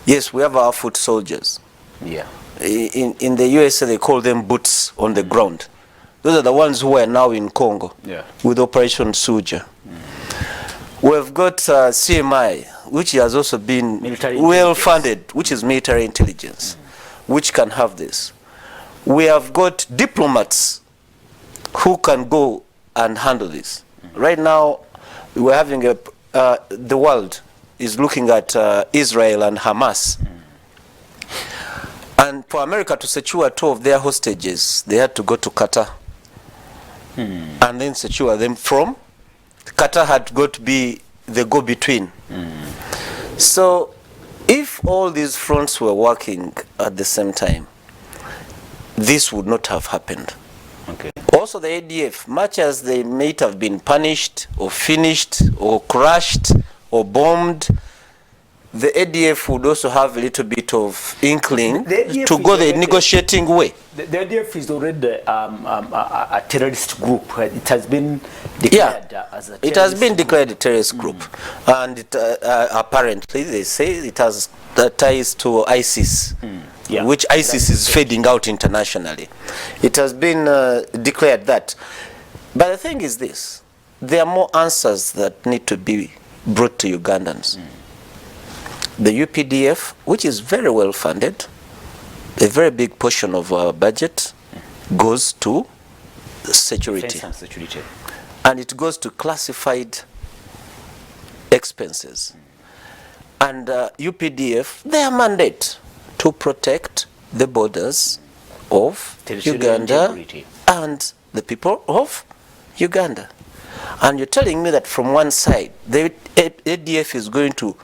Yes, we have our foot soldiers. Yeah. In the USA, they call them boots on the ground. Those are the ones who are now in Congo with Operation Suja. We've got CMI, which has also been well funded, which is military intelligence, which can have this. We have got diplomats who can go and handle this. Right now, we're having the world is looking at Israel and Hamas. And for America to secure 2 of their hostages, they had to go to Qatar. And then secure them from Qatar. Had got to be the go-between. So if all these fronts were working at the same time, this would not have happened. Okay. Also the ADF, much as they might have been punished or finished or crushed or bombed, the ADF would also have a little bit of inkling to go the negotiating way. The ADF is already a terrorist group. It has been declared as a terrorist It has been declared group. a terrorist group. And it, apparently they say it has ties to ISIS, which ISIS is fading out internationally. It has been declared that. But the thing is this, there are more answers that need to be brought to Ugandans. The UPDF, which is very well funded, a very big portion of our budget goes to security. Defense and security. And it goes to classified expenses. And UPDF, their mandate to protect the borders of Uganda integrity. and the people of Uganda. And you're telling me that from one side, the ADF is going to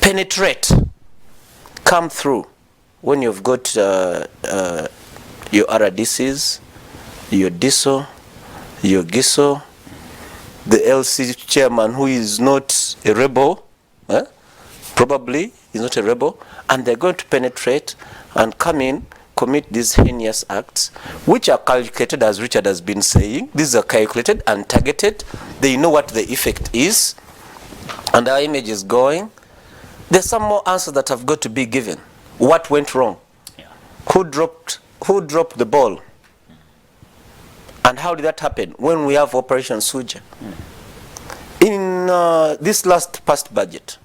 penetrate, come through when you've got your RDCs, your DISO, your GISO, the LC chairman who is not a rebel, probably is not a rebel, and they're going to penetrate and come in, commit these heinous acts, which are calculated, as Richard has been saying. These are calculated and targeted. They know what the effect is, and our image is going. There's some more answers that have got to be given. What went wrong? Who dropped the ball? And how did that happen when we have Operation Suja? In this past budget,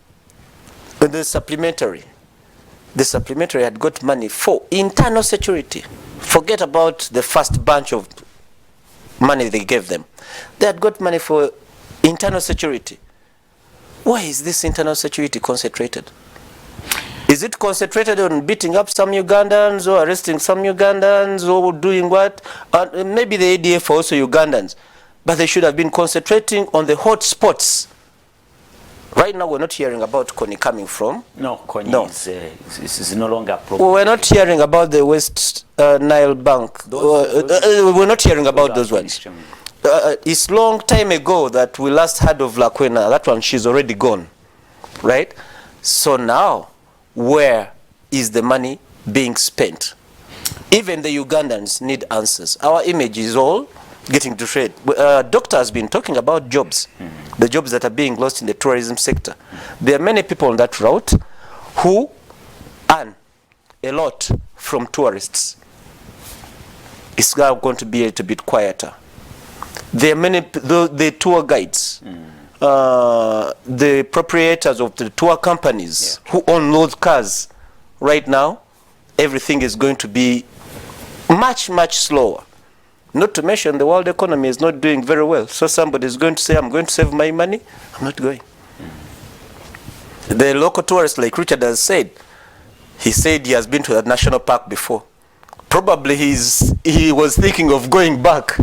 the supplementary had got money for internal security. Forget about the first bunch of money they gave them. They had got money for internal security. Why is this internal security concentrated? Is it concentrated on beating up some Ugandans or arresting some Ugandans or doing what? Maybe the ADF are also Ugandans, but they should have been concentrating on the hot spots. Right now we're not hearing about Kony coming from. No, Kony is no longer a problem. We're not hearing about the West Nile Bank. We're not hearing about those ones. It's long time ago that we last heard of Lakwena. That one, she's already gone, right? So now, where is the money being spent? Even the Ugandans need answers. Our image is all getting destroyed. Doctor has been talking about jobs, the jobs that are being lost in the tourism sector. There are many people on that route who earn a lot from tourists. It's now going to be a little bit quieter. There are many, the tour guides, the proprietors of the tour companies who own those cars. Right now, everything is going to be much, much slower. Not to mention the world economy is not doing very well. So somebody is going to say, I'm going to save my money. I'm not going. The local tourist, like Richard has said, he said he has been to the national park before. Probably he was thinking of going back.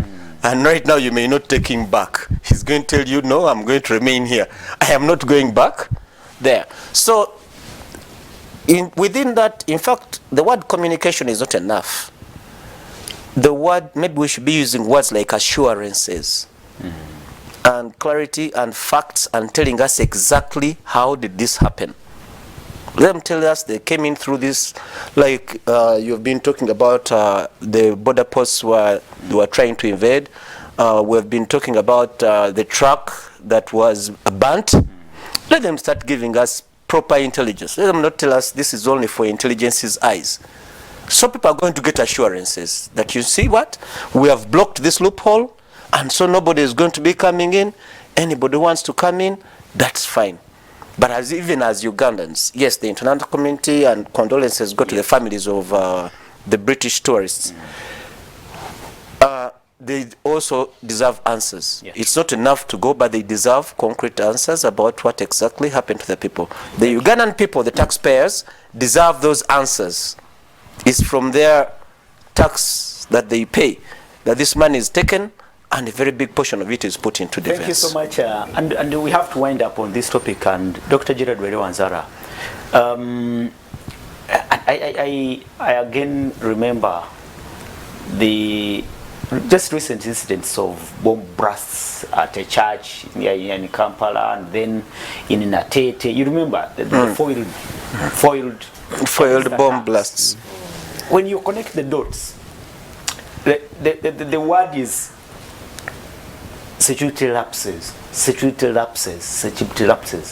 And right now you may not take him back. He's going to tell you, no, I'm going to remain here. I am not going back there. So within that, in fact, the word communication is not enough. The word, maybe we should be using words like assurances and clarity and facts and telling us exactly how did this happen. Let them tell us they came in through this, like you've been talking about the border posts where they were trying to invade. We've been talking about the truck that was burnt. Let them start giving us proper intelligence. Let them not tell us this is only for intelligence's eyes. So people are going to get assurances that, you see what, we have blocked this loophole, and so nobody is going to be coming in. Anybody wants to come in, that's fine. But even as Ugandans, yes, the international community and condolences go to the families of the British tourists. They also deserve answers. Yeah. It's not enough to go, but they deserve concrete answers about what exactly happened to the people. The Ugandan people, the taxpayers, deserve those answers. It's from their tax that they pay that this money is taken, and a very big portion of it is put into defense. Thank you so much. And we have to wind up on this topic. And Dr. Gerard Wanzara, I again remember the just recent incidents of bomb blasts at a church in Kampala, and then in Natete. You remember the foiled bomb blasts. When you connect the dots, the word is security lapses.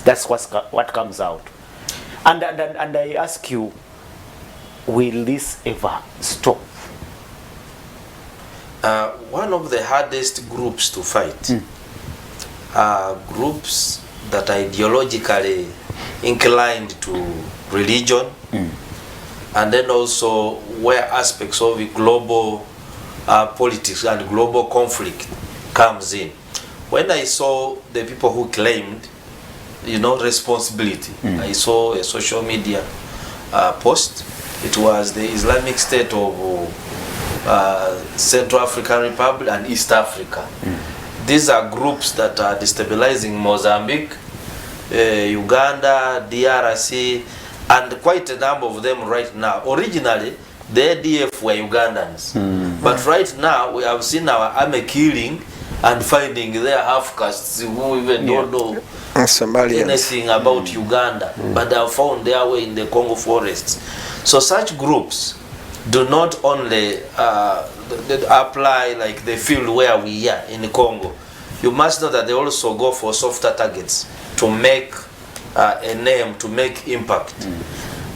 That's what comes out. And I ask you, will this ever stop? One of the hardest groups to fight are groups that are ideologically inclined to religion, and then also where aspects of global politics and global conflict comes in. When I saw the people who claimed, responsibility, I saw a social media post. It was the Islamic State of Central African Republic and East Africa. These are groups that are destabilizing Mozambique, Uganda, DRC, and quite a number of them right now. Originally, the ADF were Ugandans, but right now we have seen our army killing and finding their half-castes who even don't know anything about Uganda, but they have found their way in the Congo forests. So such groups do not only apply like the field where we are in Congo. You must know that they also go for softer targets to make a name, to make impact.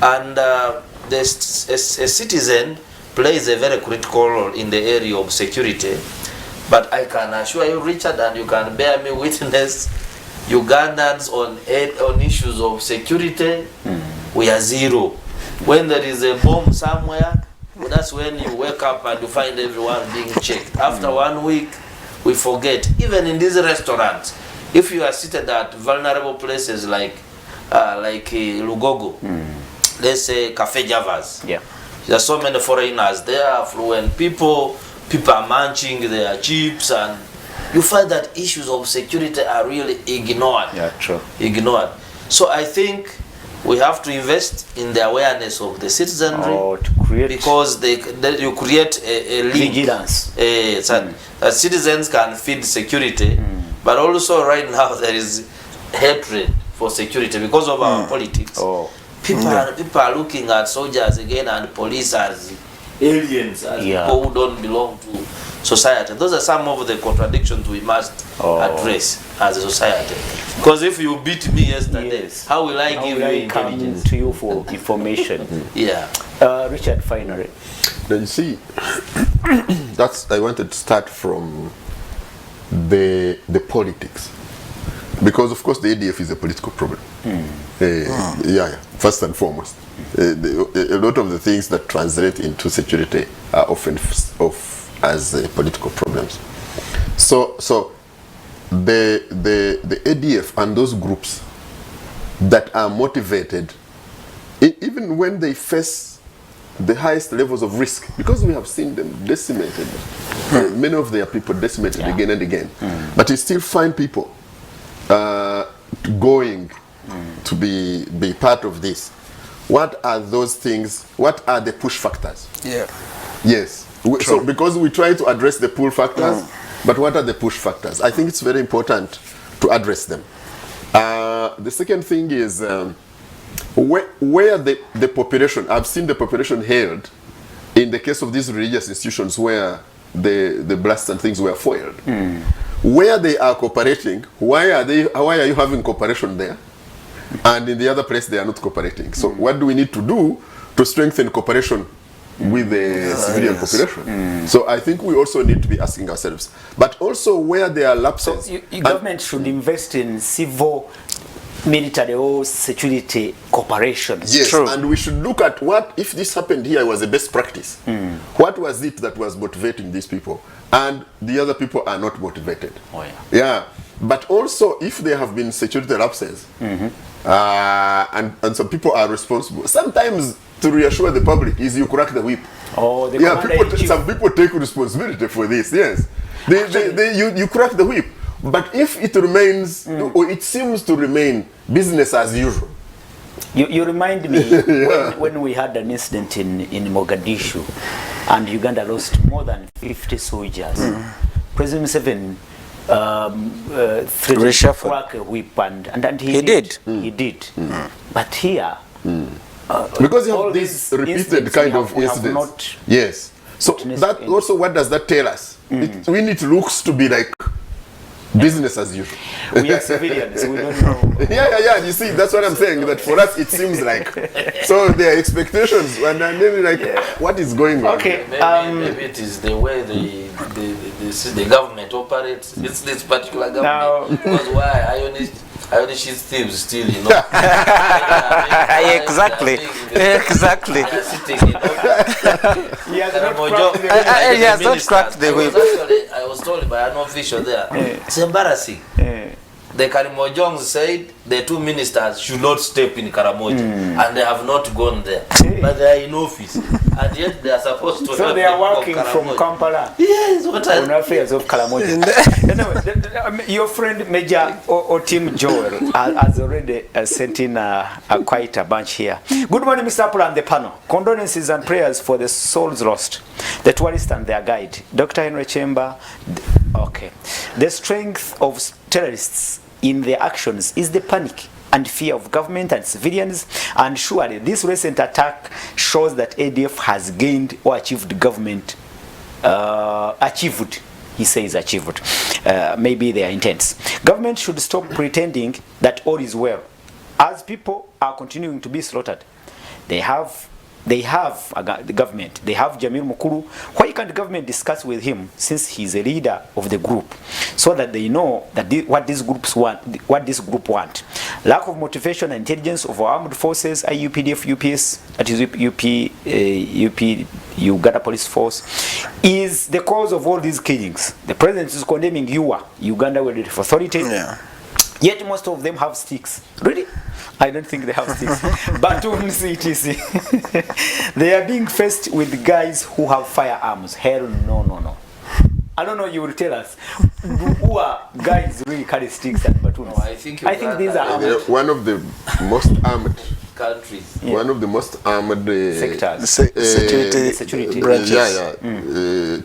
And a citizen plays a very critical role in the area of security. But I can assure you, Richard, and you can bear me witness, Ugandans on issues of security, we are zero. When there is a bomb somewhere, that's when you wake up and you find everyone being checked. After 1 week, we forget. Even in these restaurants, if you are seated at vulnerable places like Lugogo, let's say Cafe Javas, there are so many foreigners there, affluent people are munching their chips, and you find that issues of security are really ignored. Ignored. So I think we have to invest in the awareness of the citizenry, because you create a link. Vigilance. That citizens can feed security, but also right now there is hatred for security because of our politics. People are looking at soldiers again and police as aliens, as people who don't belong to society. Those are some of the contradictions we must address as a society. Because if you beat me yesterday, how will I give you intelligence? To you for information. Richard, finally. Then you see, I wanted to start from the politics, because of course the ADF is a political problem. Yeah, first and foremost. A lot of the things that translate into security are often as political problems. So the ADF and those groups that are motivated, even when they face the highest levels of risk, because we have seen them decimated, many of their people decimated again and again, but you still find people going to be part of this. What are those things? What are the push factors? Yeah. Yes. So because we try to address the pull factors, but what are the push factors? I think it's very important to address them. The second thing is where the population, I've seen the population held in the case of these religious institutions where the blasts and things were foiled. Where they are cooperating, why are you having cooperation there? And in the other place they are not cooperating. So what do we need to do to strengthen cooperation with the civilian population? So I think we also need to be asking ourselves, but also where there are lapses. So government should invest in civil, military or security cooperation. Yes, and we should look at what, if this happened here, was a best practice. What was it that was motivating these people? And the other people are not motivated. Yeah, but also if there have been security lapses, and some people are responsible, sometimes to reassure the public is you crack the whip. Oh, the some people take responsibility for this. Yes, you crack the whip. But if it remains, or it seems to remain business as usual. You remind me when we had an incident in Mogadishu and Uganda lost more than 50 soldiers. President Museveni threatened to crack a whip and he did. He did. But here, because you have these repeated kind of incidents. Yes. So that also, what does that tell us? When it looks to be like business as usual. We are civilians, we don't know. Yeah. You see, that's what I'm saying. That for us, it seems like. So their expectations, and then like, what is going on? Okay. Maybe it is the way the government operates. It's this particular government. Because why Irish thieves still, you know. Exactly. He has not cracked the whip. I was told by an official there. It's embarrassing. The Karamojongs said the two ministers should not step in Karamoja, and they have not gone there. But they are in office, and yet they are supposed to. So they are working from Kampala. Yes, what on affairs of Karamoja. Anyway, your friend Major or Team Joel has already sent in quite a bunch here. Good morning, Mr. Apple and the panel. Condolences and prayers for the souls lost, the tourist and their guide, Dr. Henry Chamber. Okay, the strength of terrorists in their actions is the panic and fear of government and civilians, and surely this recent attack shows that ADF has gained or achieved government, he says achieved, maybe their intents. Government should stop pretending that all is well, as people are continuing to be slaughtered. They have the government. They have Jamil Mukuru. Why can't the government discuss with him, since he's a leader of the group, so that they know that what this group want? Lack of motivation and intelligence of our armed forces, IUPDF, UPS, that is UP Uganda Police Force, is the cause of all these killings. The president is condemning Uganda Wildlife Authority. Yeah. Yet most of them have sticks. Really? I don't think they have sticks. Batons, etc. They are being faced with guys who have firearms. Hell no. I don't know, you will tell us. Who are guys really carry sticks and batons? No, I think these are armed. One of the most armed countries. Yeah. One of the most armed sectors. Security branches.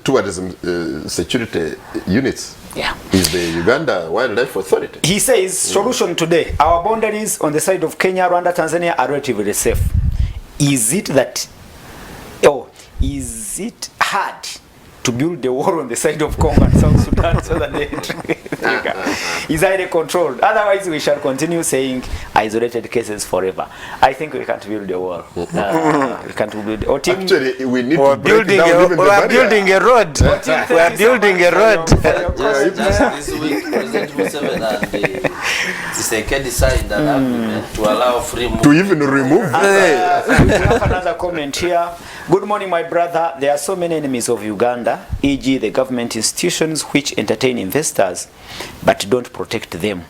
Tourism security units. Yeah. Is the Uganda Wildlife Authority. He says, solution today, our boundaries on the side of Kenya, Rwanda, Tanzania are relatively safe. Is it hard to build the wall on the side of Congo and South Sudan so that they is highly controlled. Otherwise, we shall continue saying isolated cases forever. I think we can't build a wall. We can't build. Actually, we need We're to break building down a, even the we're barrier. building a road. We're building a road. Just this week, President Museveni and the Tshisekedi signed an agreement to allow free movement. To even remove. We have another comment here. Good morning, my brother. There are so many enemies of Uganda, e.g. the government institutions which entertain investors but don't protect them.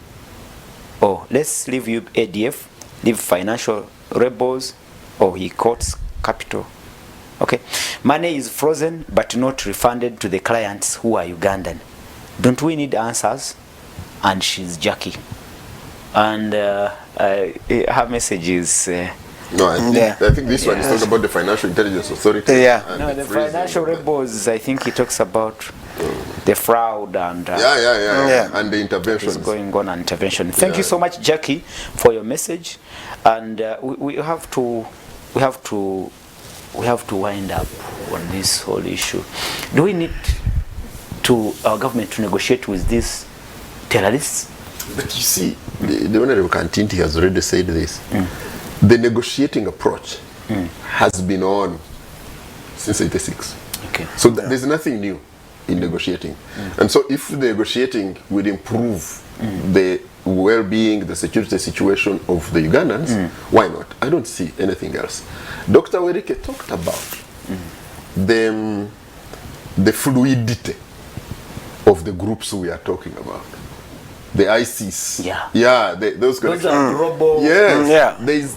Oh, let's leave you ADF, leave financial rebels, or he quotes capital. Okay. Money is frozen but not refunded to the clients who are Ugandan. Don't we need answers? And she's Jackie. And her message is... No, I think this one is talking about the Financial Intelligence Authority. Yeah. No, the financial rebels, I think he talks about the fraud and and the interventions is going on and intervention. Thank you so much, Jackie, for your message. And we have to wind up on this whole issue. Do we need our government to negotiate with these terrorists? But you see, the Honorable Kantinti has already said this. The negotiating approach has been on since '86. Okay. So there's nothing new in negotiating. And so if the negotiating will improve the well-being, the security situation of the Ugandans, why not? I don't see anything else. Dr. Werike talked about the fluidity of the groups we are talking about. The ISIS. Those are global. Yes.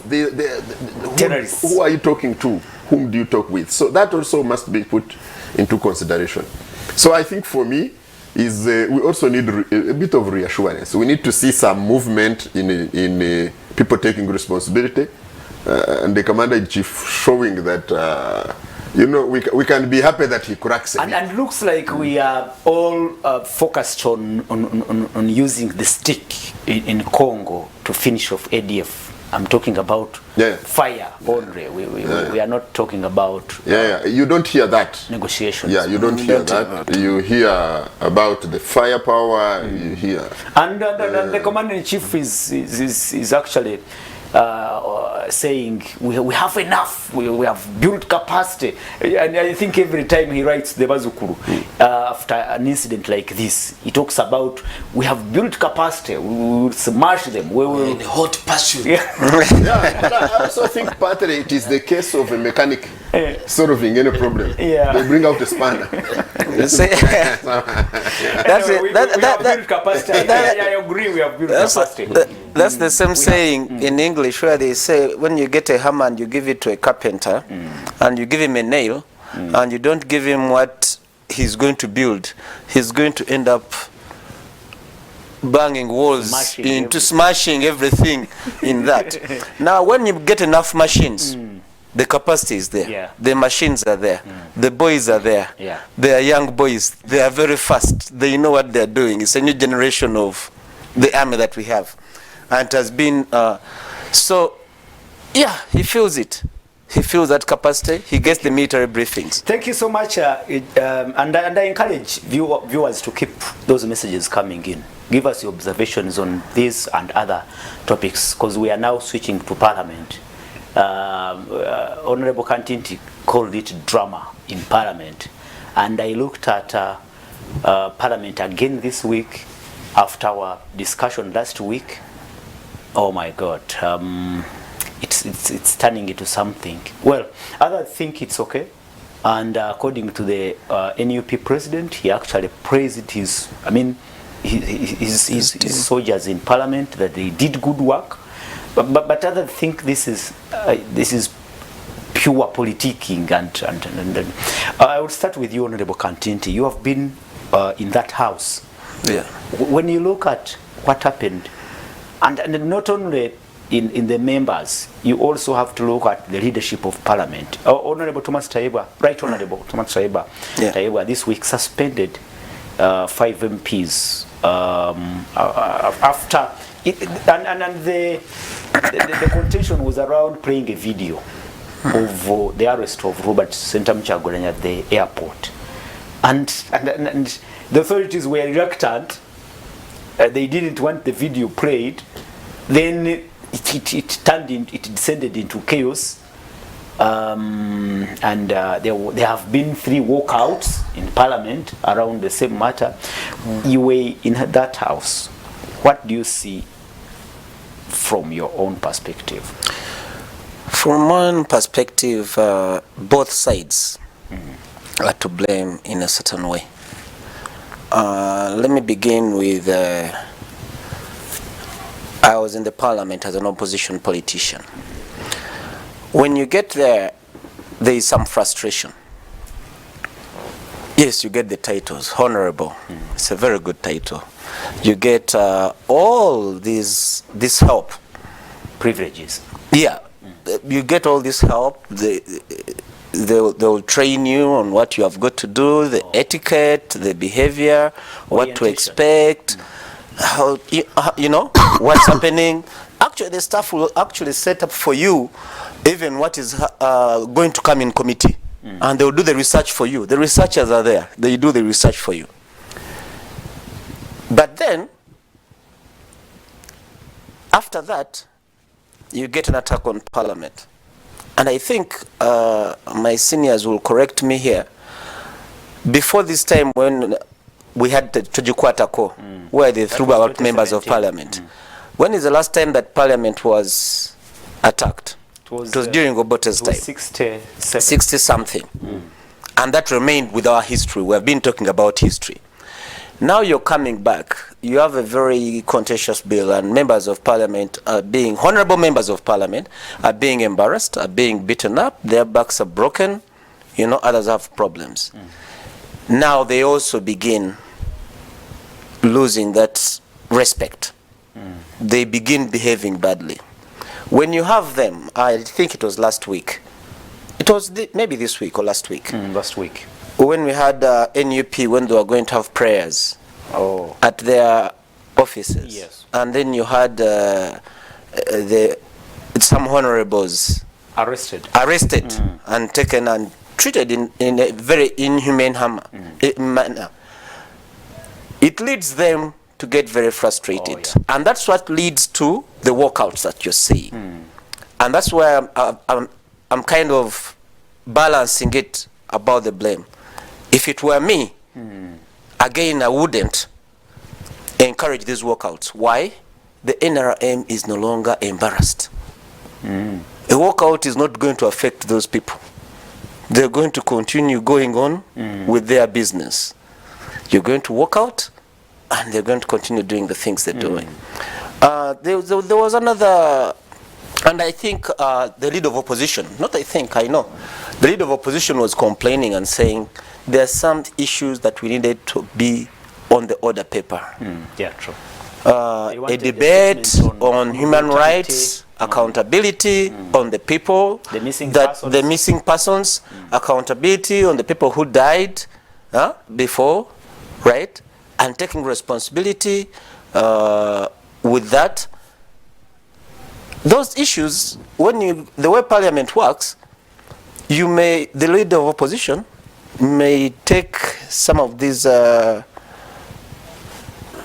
Terrorists. Who are you talking to? Whom do you talk with? So that also must be put into consideration. So I think for me, we also need a bit of reassurance. We need to see some movement in people taking responsibility, and the commander-in-chief showing that we can be happy that he cracks it. And looks like we are all focused on using the stick in Congo to finish off ADF. I'm talking about fire only. We are not talking about You don't hear that. Negotiations. Yeah, you don't hear that. You hear about the firepower. You hear. And the commander-in-chief is actually saying we have enough, we have built capacity, and I think every time he writes the Bazukuru after an incident like this, he talks about we have built capacity, we will smash them, we will in hot pursuit. But I also think partly it is the case of a mechanic solving any problem. They bring out a spanner. That's it. We have built capacity. I agree, we have built capacity. That's the same saying in English where they say when you get a hammer and you give it to a carpenter and you give him a nail and you don't give him what he's going to build, he's going to end up banging walls smashing everything in that. Now when you get enough machines, the capacity is there. The machines are there. The boys are there. They are young boys. They are very fast. They know what they're doing. It's a new generation of the army that we have. And it has been, he feels it. He feels that capacity. He gets the military briefings. Thank you so much. And I encourage viewers to keep those messages coming in. Give us your observations on this and other topics, because we are now switching to Parliament. Honorable Kantinti called it drama in Parliament. And I looked at Parliament again this week after our discussion last week. Oh my God, it's turning into something. Well, I think it's okay. And according to the NUP president, he actually praised his soldiers in Parliament that they did good work. But others think this is pure politicking and I would start with you, Honorable Kantinti. You have been in that house. When you look at what happened, and not only in the members, you also have to look at the leadership of Parliament. Honorable Thomas Taiba, Right Honorable Thomas Taiba, Taiba this week suspended 5 MPs after it, and the contention was around playing a video of the arrest of Robert Sentam Kyagulanyi at the airport. and the authorities were reluctant. They didn't want the video played. Then it descended into chaos. And there have been 3 walkouts in Parliament around the same matter. You were in that house. What do you see from your own perspective? From one perspective, both sides are to blame in a certain way. Let me begin with, I was in the Parliament as an opposition politician. When you get there, there is some frustration. Yes, you get the titles, honorable. It's a very good title. You get all this help. Privileges. Yeah, you get all this help. They'll train you on what you have got to do, the etiquette, the behavior, what to expect, how you know what's happening. Actually, the staff will actually set up for you even what is going to come in committee, and they will do the research for you. The researchers are there; they do the research for you. But then, after that, you get an attack on Parliament. And I think my seniors will correct me here. Before this time when we had the Tujukwatako, where they threw out members of Parliament, when is the last time that Parliament was attacked? It was during Obote's time. 60 something. And that remained with our history. We have been talking about history. Now you're coming back. You have a very contentious bill, and members of Parliament are being, honorable members of Parliament are being embarrassed, are being beaten up, their backs are broken, you know, others have problems. Now they also begin losing that respect. They begin behaving badly. When you have them, I think it was last week, it was maybe this week or last week. Last week. When we had NUP, when they were going to have prayers at their offices. Yes. And then you had some honorables arrested and taken and treated in a very inhumane manner. It leads them to get very frustrated. And that's what leads to the walkouts that you're seeing. And that's where I'm kind of balancing it about the blame. If it were me, again, I wouldn't encourage these walkouts. Why? The NRM is no longer embarrassed. A walkout is not going to affect those people. They're going to continue going on with their business. You're going to walk out, and they're going to continue doing the things they're doing. There was another, and I think the leader of opposition, not I think, I know, the leader of opposition was complaining and saying there are some issues that we needed to be on the order paper. Yeah, true. A debate on human rights, accountability on the people, the missing persons, accountability on the people who died before, right? And taking responsibility with that. Those issues, the way Parliament works, the leader of opposition may take some of these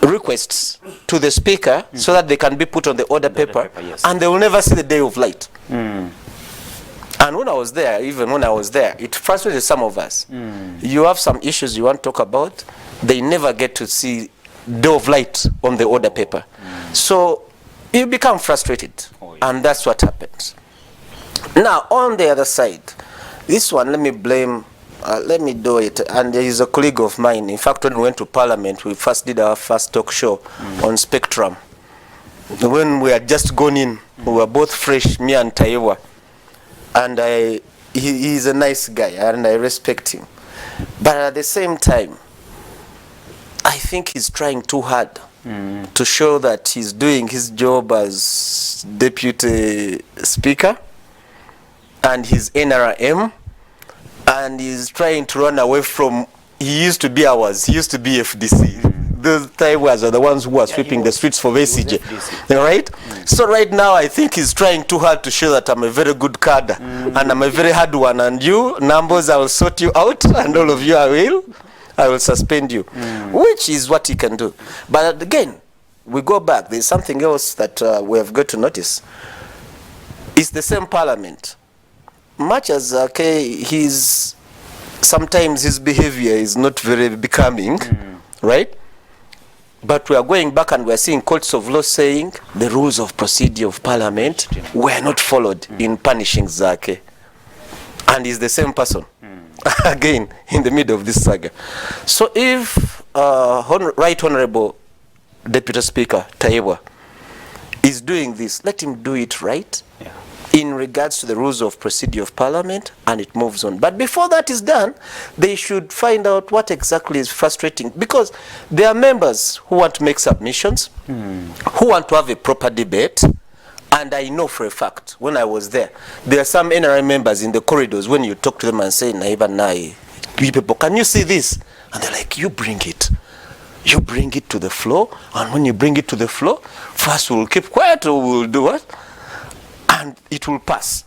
requests to the speaker so that they can be put on the order paper, yes. And they will never see the day of light. And when I was there, it frustrated some of us. You have some issues you want to talk about, they never get to see day of light on the order paper. So you become frustrated, and that's what happens. Now, on the other side, this one, let me do it. And there is a colleague of mine. In fact, when we went to Parliament, we first did our first talk show on Spectrum. When we had just gone in, we were both fresh, me and Taiwa. And he's a nice guy, and I respect him. But at the same time, I think he's trying too hard to show that he's doing his job as deputy speaker and his NRM. And he's trying to run away from, he used to be FDC. Those Taiwas are the ones who are sweeping the streets for VCJ. Right? So right now, I think he's trying too hard to show that I'm a very good cadre and I'm a very hard one. And you, numbers, I will sort you out, and all of you I will. I will suspend you, which is what he can do. But again, we go back. There's something else that we have got to notice. It's the same parliament. Much as sometimes his behavior is not very becoming, right? But we are going back and we are seeing courts of law saying the rules of procedure of parliament were not followed in punishing Zake. And he's the same person, again, in the middle of this saga. So if Right Honorable Deputy Speaker Taiwa is doing this, let him do it right in regards to the rules of procedure of parliament, and it moves on. But before that is done, they should find out what exactly is frustrating, because there are members who want to make submissions, who want to have a proper debate. And I know for a fact, when I was there are some NRI members in the corridors, when you talk to them and say, Naiba Nai, you people, can you see this? And they're like, you bring it. You bring it to the floor, and when you bring it to the floor, first we'll keep quiet, or we'll do what? And it will pass.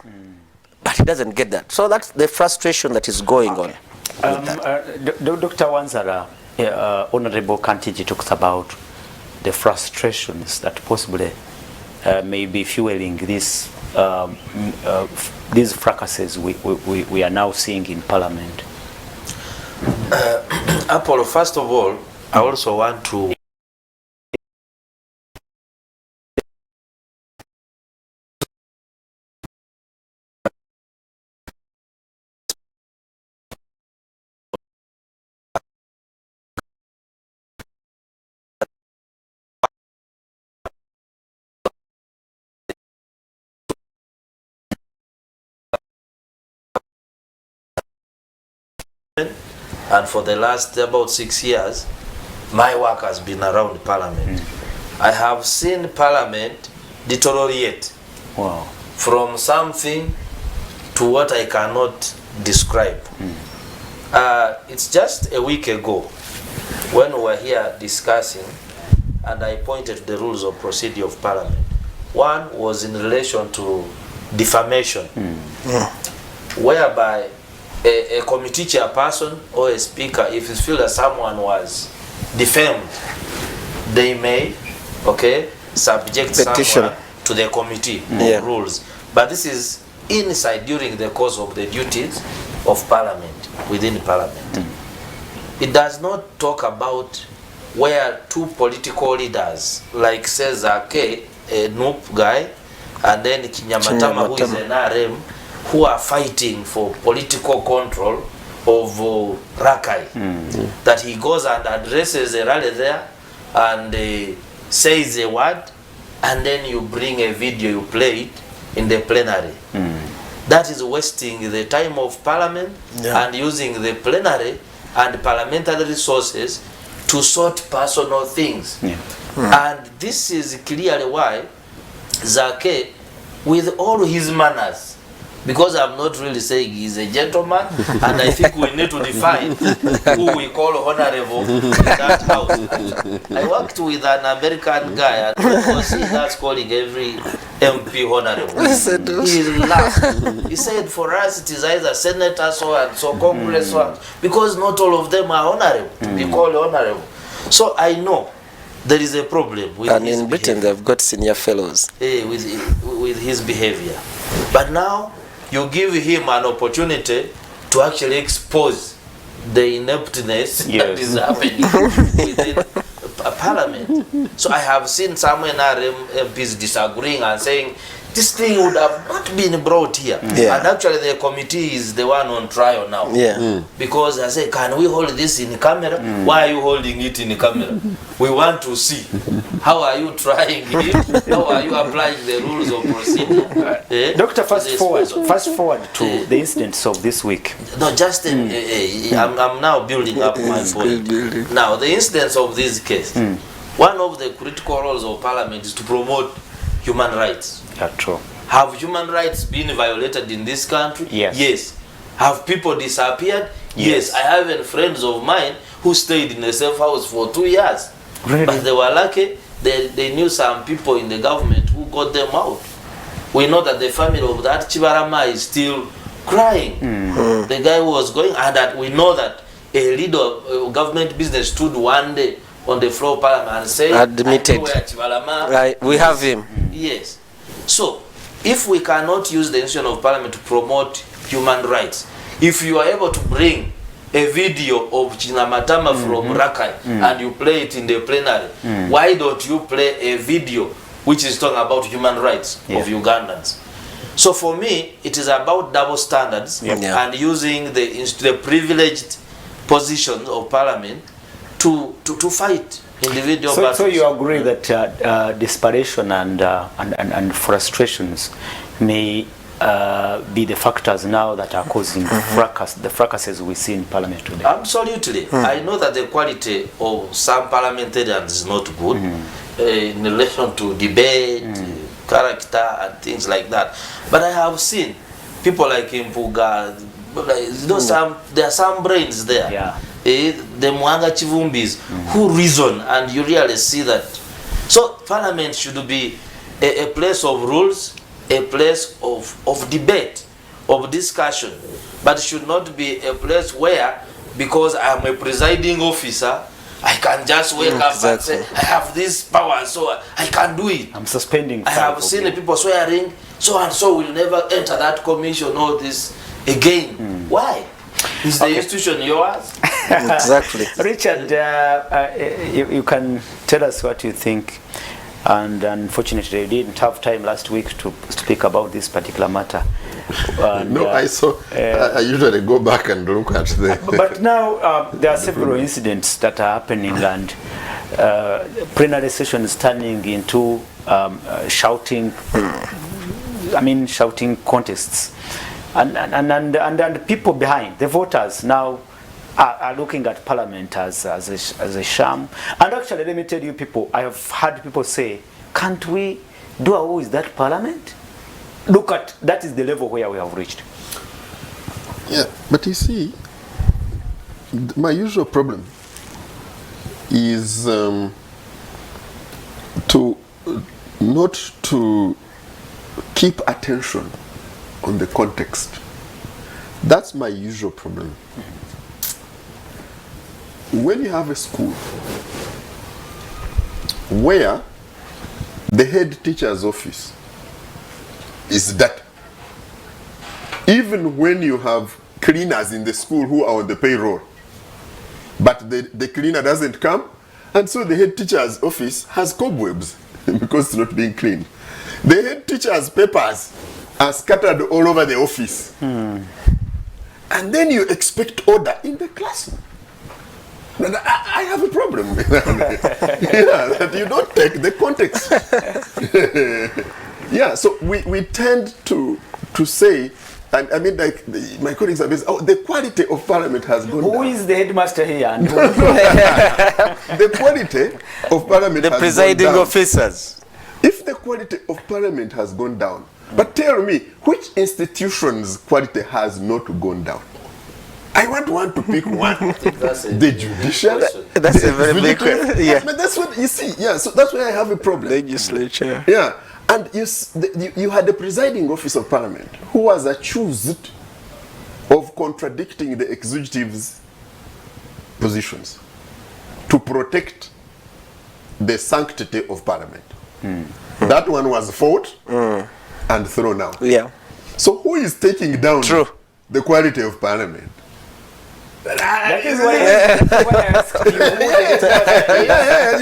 But he doesn't get that. So that's the frustration that is going on. Dr. Wanzara, Honorable Kantiji talks about the frustrations that possibly may be fueling these fracases we are now seeing in Parliament. Apollo, first of all, I also want to and for the last about 6 years, my work has been around Parliament. I have seen Parliament deteriorate from something to what I cannot describe. It's just a week ago when we were here discussing, and I pointed to the rules of procedure of Parliament. One was in relation to defamation, whereby a committee chairperson or a speaker, if you feel that someone was defamed, they may subject someone to the committee rules. But this is inside during the course of the duties of Parliament, within Parliament. It does not talk about where two political leaders, like says a Noop guy, and then Kinyamatama, who is an RM, who are fighting for political control of Rakai. That he goes and addresses a rally there and says a word, and then you bring a video, you play it in the plenary. That is wasting the time of Parliament and using the plenary and parliamentary resources to sort personal things. And this is clearly why Zake, with all his manners, because I'm not really saying he's a gentleman, and I think we need to define who we call honorable in that house. I worked with an American guy, and he starts calling every MP honorable. He laughed. He said, for us, it is either senator so and so, Congress so and so, because not all of them are honorable to be called honorable. So I know there is a problem with and his in Britain behavior. they've got senior fellows With his behavior. But now you give him an opportunity to actually expose the ineptness that is happening within a Parliament. So I have seen some NRM MPs disagreeing and saying this thing would have not been brought here. And actually the committee is the one on trial now. Because I say, can we hold this in camera? Why are you holding it in camera? We want to see. How are you trying it? How are you applying the rules of procedure? Doctor, fast forward to the incidents of this week. No, just I'm now building up my point. Now, the incidents of this case, one of the critical roles of Parliament is to promote human rights. True. Have human rights been violated in this country? Yes. Have people disappeared? Yes. I have friends of mine who stayed in a safe house for 2 years. Really? But they were lucky. They knew some people in the government who got them out. We know that the family of that Chibarama is still crying. The guy who was going, and that we know that a leader of government business stood one day on the floor of parliament and said, admitted. Right, we have him. Yes. So, if we cannot use the institution of parliament to promote human rights, if you are able to bring a video of Chinamatama from Rakai and you play it in the plenary, why don't you play a video which is talking about human rights of Ugandans? So for me, it is about double standards and using the privileged positions of parliament to fight individual battles. So you agree that desperation and frustrations may be the factors now that are causing the fracases we see in parliament today? Absolutely. I know that the quality of some parliamentarians is not good in relation to debate, character and things like that. But I have seen people like Impuga, there are some brains there. Yeah. The Mwanga Chivumbis who reason, and you really see that. So parliament should be a place of rules, a place of debate, of discussion, but it should not be a place where, because I'm a presiding officer, I can just wake up and say, I have this power, so I can do it. I'm suspending. I have seen the people swearing, so and so will never enter that commission or this again. Why? Is the institution yours? Exactly. Richard, you can tell us what you think. And unfortunately, you didn't have time last week to speak about this particular matter. And, no, I usually go back and look at the... But now there are several incidents that are happening, and plenary sessions turning into shouting contests. And people behind, the voters now are looking at parliament as a sham. And actually, let me tell you people, I have heard people say, can't we do away with that parliament? Look at, that is the level where we have reached. Yeah, but you see, my usual problem is not to keep attention on the context. That's my usual problem. When you have a school where the head teacher's office is that, even when you have cleaners in the school who are on the payroll, but the cleaner doesn't come, and so the head teacher's office has cobwebs because it's not being cleaned. The head teacher's papers are scattered all over the office. And then you expect order in the classroom. I have a problem with that. That you don't take the context. So we tend to say, and I mean, like my colleagues are based, the quality of parliament has gone down. Who is the headmaster here? The quality of parliament has presiding gone down. officers. If the quality of parliament has gone down, but tell me, which institution's quality has not gone down? I want to pick one. The judiciary. That's a very big question. Yeah. But that's what you see. Yeah, so that's why I have a problem. Legislature. Yeah, and you had the presiding office of parliament who was accused of contradicting the executive's positions to protect the sanctity of parliament. That one was fought and thrown out. Yeah. So who is taking down the quality of parliament? That is why I asked you.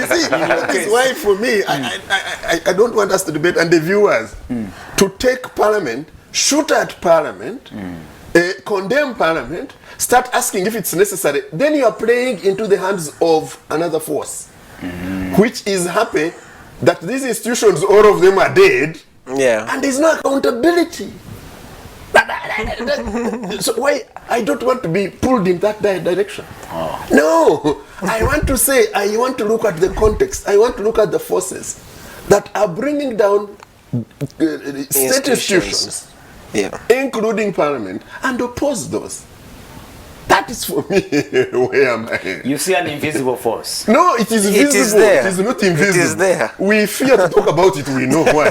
You see, that is why for me, I don't want us to debate, and the viewers, to take parliament, shoot at parliament, condemn parliament, start asking if it's necessary, then you are playing into the hands of another force, which is happy that these institutions, all of them are dead, and there's no accountability. So why I don't want to be pulled in that direction. No, I want to say, I want to look at the context. I want to look at the forces that are bringing down state institutions, including parliament, and oppose those. That That is for me. Where am I? You see an invisible force. No, it is visible. It is there. It is not invisible. It is there. We fear to talk about it. We know why.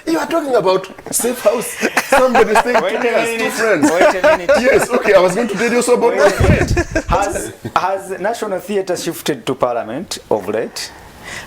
You are talking about safe house. Somebody staying Wait a 2 years, 2 minute. friends. Wait a minute. Yes, okay. I was going to tell you also about my friend. Has National Theatre shifted to Parliament of late?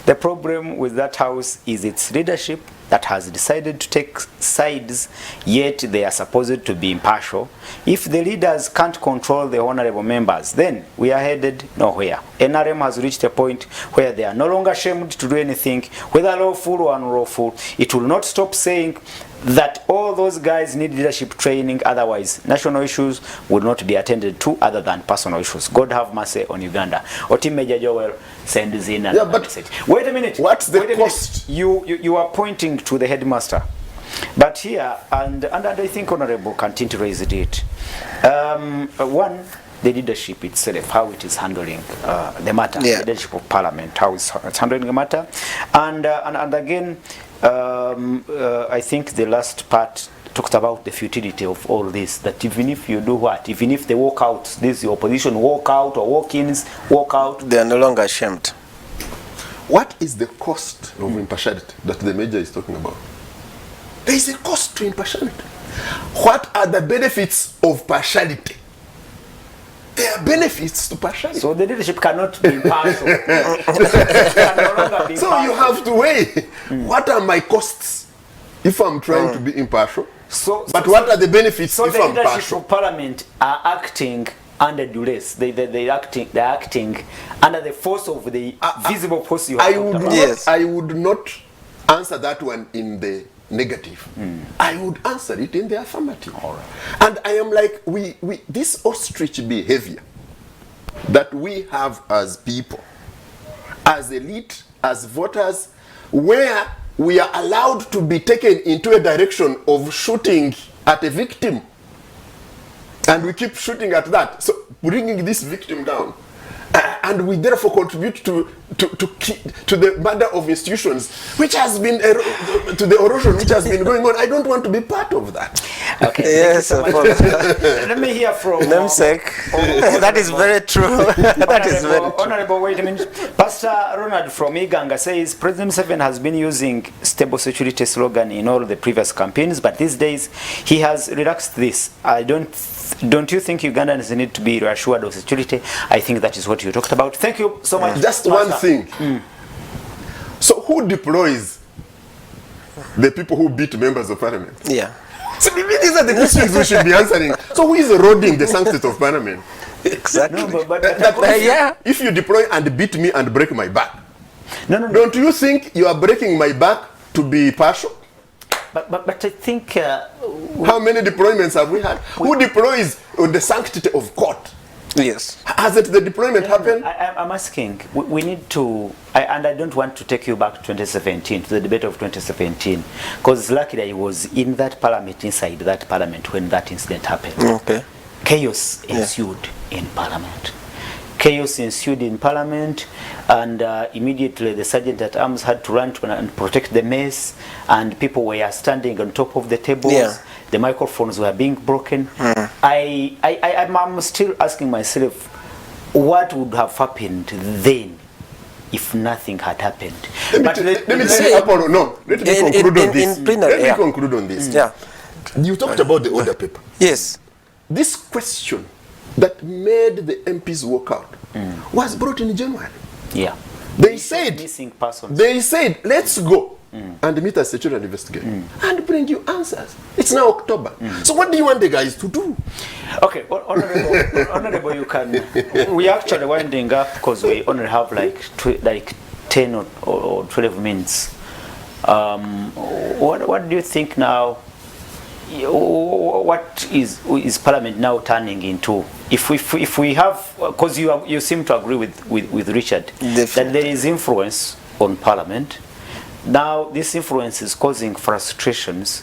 The problem with that house is its leadership that has decided to take sides, yet they are supposed to be impartial. If the leaders can't control the honorable members, then we are headed nowhere. NRM has reached a point where they are no longer ashamed to do anything, whether lawful or unlawful. It will not stop saying that all those guys need leadership training, otherwise national issues would not be attended to other than personal issues. God have mercy on Uganda. Oti Major Joel sends in Yeah, but message. Wait a minute. What's the Wait a cost? minute. You are pointing to the headmaster. But here, and I think Honorable Kantinti raised it. One, the leadership itself, how it is handling the matter, Yeah. the leadership of Parliament, how it's handling the matter. And again, I think the last part talked about the futility of all this, that even if you do what, even if they walk out, this the opposition walk out or walk-ins walk out. They are no longer ashamed. What is the cost of impartiality that the major is talking about? There is a cost to impartiality. What are the benefits of partiality? There are benefits to partiality. So the leadership cannot be impartial. Can no longer be So you impartial. have to weigh, what are my costs if I'm trying to be impartial? But what are the benefits So if the I'm leadership partial? of Parliament are acting under duress. They're acting under the force of the visible force you have talked about. Yes. I would not answer that one in the negative. I would answer it in the affirmative. All right. And I am like, this ostrich behavior that we have as people, as elite, as voters, where we are allowed to be taken into a direction of shooting at a victim, and we keep shooting at that, so bringing this victim down, and we therefore contribute to the murder of institutions, which has been to the erosion which has been going on. I don't want to be part of that. Okay. Yes, of course. Let me hear from Namesake. That is very true. That is very true. Honorable, wait a minute. Pastor Ronald from Iganga says President Museveni has been using stable security slogan in all the previous campaigns, but these days he has relaxed this. Don't you think Ugandans need to be reassured of security? I think that is what you talked about. Thank you so much. Just Pastor. one thing. So who deploys the people who beat members of parliament? Yeah. So maybe these are the questions we should be answering. So who is eroding the sanctity of parliament? Exactly. No, but Yeah. If you deploy and beat me and break my back, no. don't you think you are breaking my back to be partial? But I think How many deployments have we had? Who deploys on the sanctity of court? Yes. Has it the deployment happened? I'm asking, we need to, and I don't want to take you back to 2017, to the debate of 2017, because luckily I was in that parliament, inside that parliament, when that incident happened. Okay. Chaos ensued in parliament. Chaos ensued in parliament, and immediately the sergeant at arms had to run and protect the mess, and people were standing on top of the tables. Yeah. The microphones were being broken. I'm still asking myself, what would have happened then if nothing had happened? Let me say, Apollo, no. Let me conclude on this. in plenary, Let me yeah. conclude on this. Yeah. You talked about the order paper. Yes. This question that made the MPs walk out was brought in January. Yeah. They said, Missing persons. let's go and meet a statutory investigator and bring you answers. It's now October. So what do you want the guys to do? Okay, honorable, you can. We actually winding up because we only have like 10 or 12 minutes. What do you think now? What is Parliament now turning into? If we have, because you seem to agree with Richard, that there is influence on Parliament. Now this influence is causing frustrations,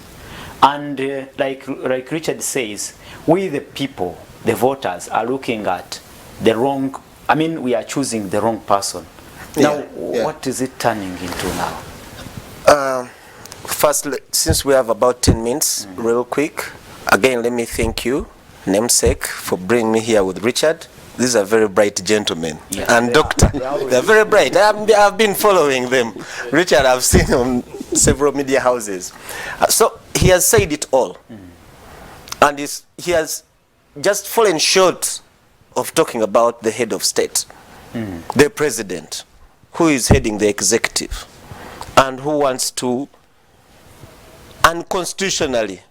and like Richard says, we the people, the voters, are looking at the wrong. I mean, we are choosing the wrong person. Now, what is it turning into now? First, since we have about 10 minutes, real quick, again, let me thank you. namesake, for bringing me here with Richard. These are very bright gentlemen. Yes, And Doctor, they're very bright. I've been following them. Richard, I've seen on several media houses. So he has said it all. And he has just fallen short of talking about the head of state, the president, who is heading the executive, and who wants to unconstitutionally,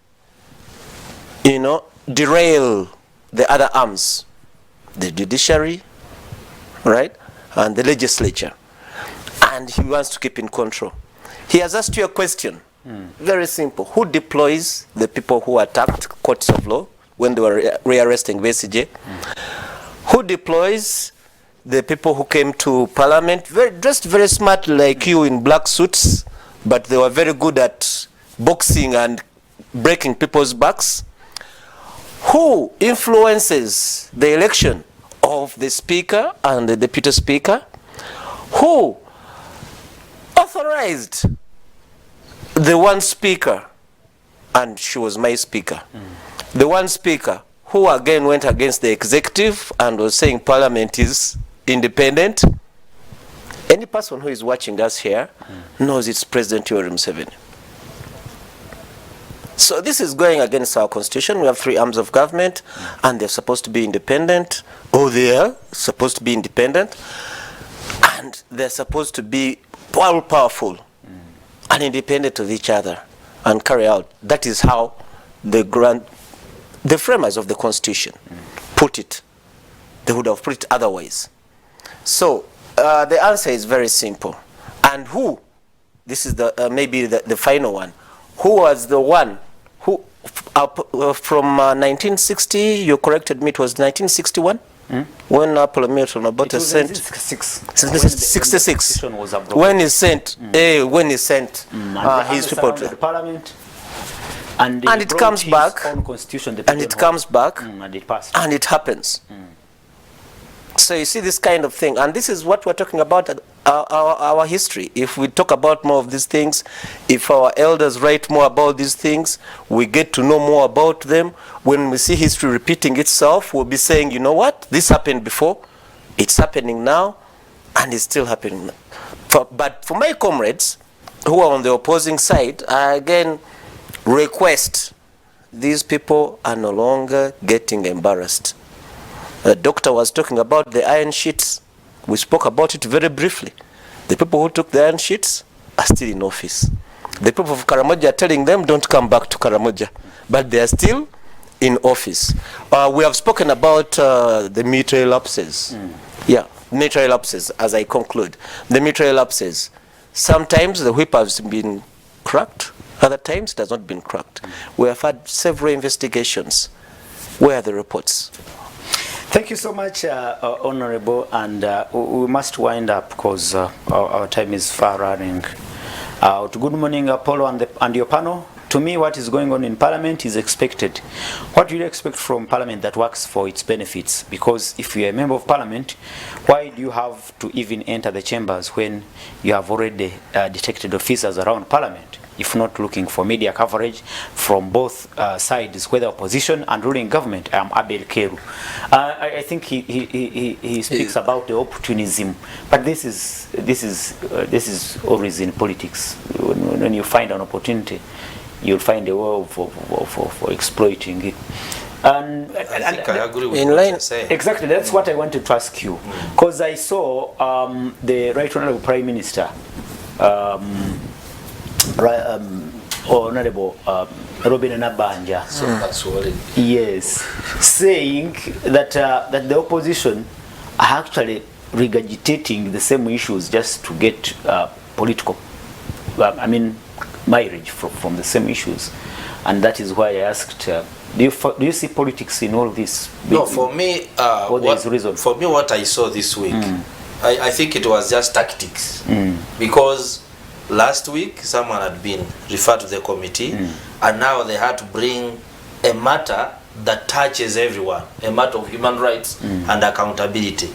derail the other arms, the judiciary, right, and the legislature, and he wants to keep in control. He has asked you a question, very simple. Who deploys the people who attacked courts of law when they were rearresting BCJ? Who deploys the people who came to parliament, dressed very smart like you in black suits, but they were very good at boxing and breaking people's backs? Who influences the election of the speaker and the deputy speaker? Who authorized the one speaker, and she was my speaker, the one speaker who again went against the executive and was saying parliament is independent? Any person who is watching us here knows it's President Yoweri Museveni. So this is going against our constitution. We have 3 arms of government, and they're supposed to be independent, or they are supposed to be independent, and they're supposed to be all powerful and independent of each other and carry out. That is how the framers of the constitution put it. They would have put it otherwise. So the answer is very simple. And who? This is maybe the final one. Who was the one who, from 1960, you corrected me, it was 1961? When Apollo Milton Obote sent 66 when he sent his people to the parliament, and it comes back, and it comes back, and it passed, and it happens. So you see this kind of thing, and this is what we're talking about, our history. If we talk about more of these things, if our elders write more about these things, we get to know more about them. When we see history repeating itself, we'll be saying, you know what, this happened before, it's happening now, and it's still happening now. But for my comrades who are on the opposing side, I again request, these people are no longer getting embarrassed. The doctor was talking about the iron sheets. We spoke about it very briefly. The people who took the iron sheets are still in office. The people of Karamoja are telling them don't come back to Karamoja, but they are still in office. We have spoken about the military lapses. Yeah, military lapses, as I conclude. The military lapses. Sometimes the whip has been cracked, other times it has not been cracked. We have had several investigations. Where are the reports? Thank you so much, Honorable, and we must wind up because our time is far running out. Good morning, Apollo and your panel. To me, what is going on in Parliament is expected. What do you expect from Parliament that works for its benefits? Because if you're a member of Parliament, why do you have to even enter the chambers when you have already detected officers around Parliament? If not looking for media coverage from both sides, whether opposition and ruling government. I am Abel Keru. I think he speaks about the opportunism, but this is always in politics. When you find an opportunity, you'll find a way for exploiting it. And I think I agree with in what line, you're saying. Exactly, that's what I wanted to ask you, because I saw the Right Honourable Prime Minister. Honorable Robin Nabanja, So that's what it, yes, saying that that the opposition are actually regurgitating the same issues just to get political, mileage from the same issues, and that is why I asked. Do you see politics in all this? no, for me, what I saw this week, I think it was just tactics, because last week someone had been referred to the committee, and now they had to bring a matter that touches everyone, a matter of human rights and accountability,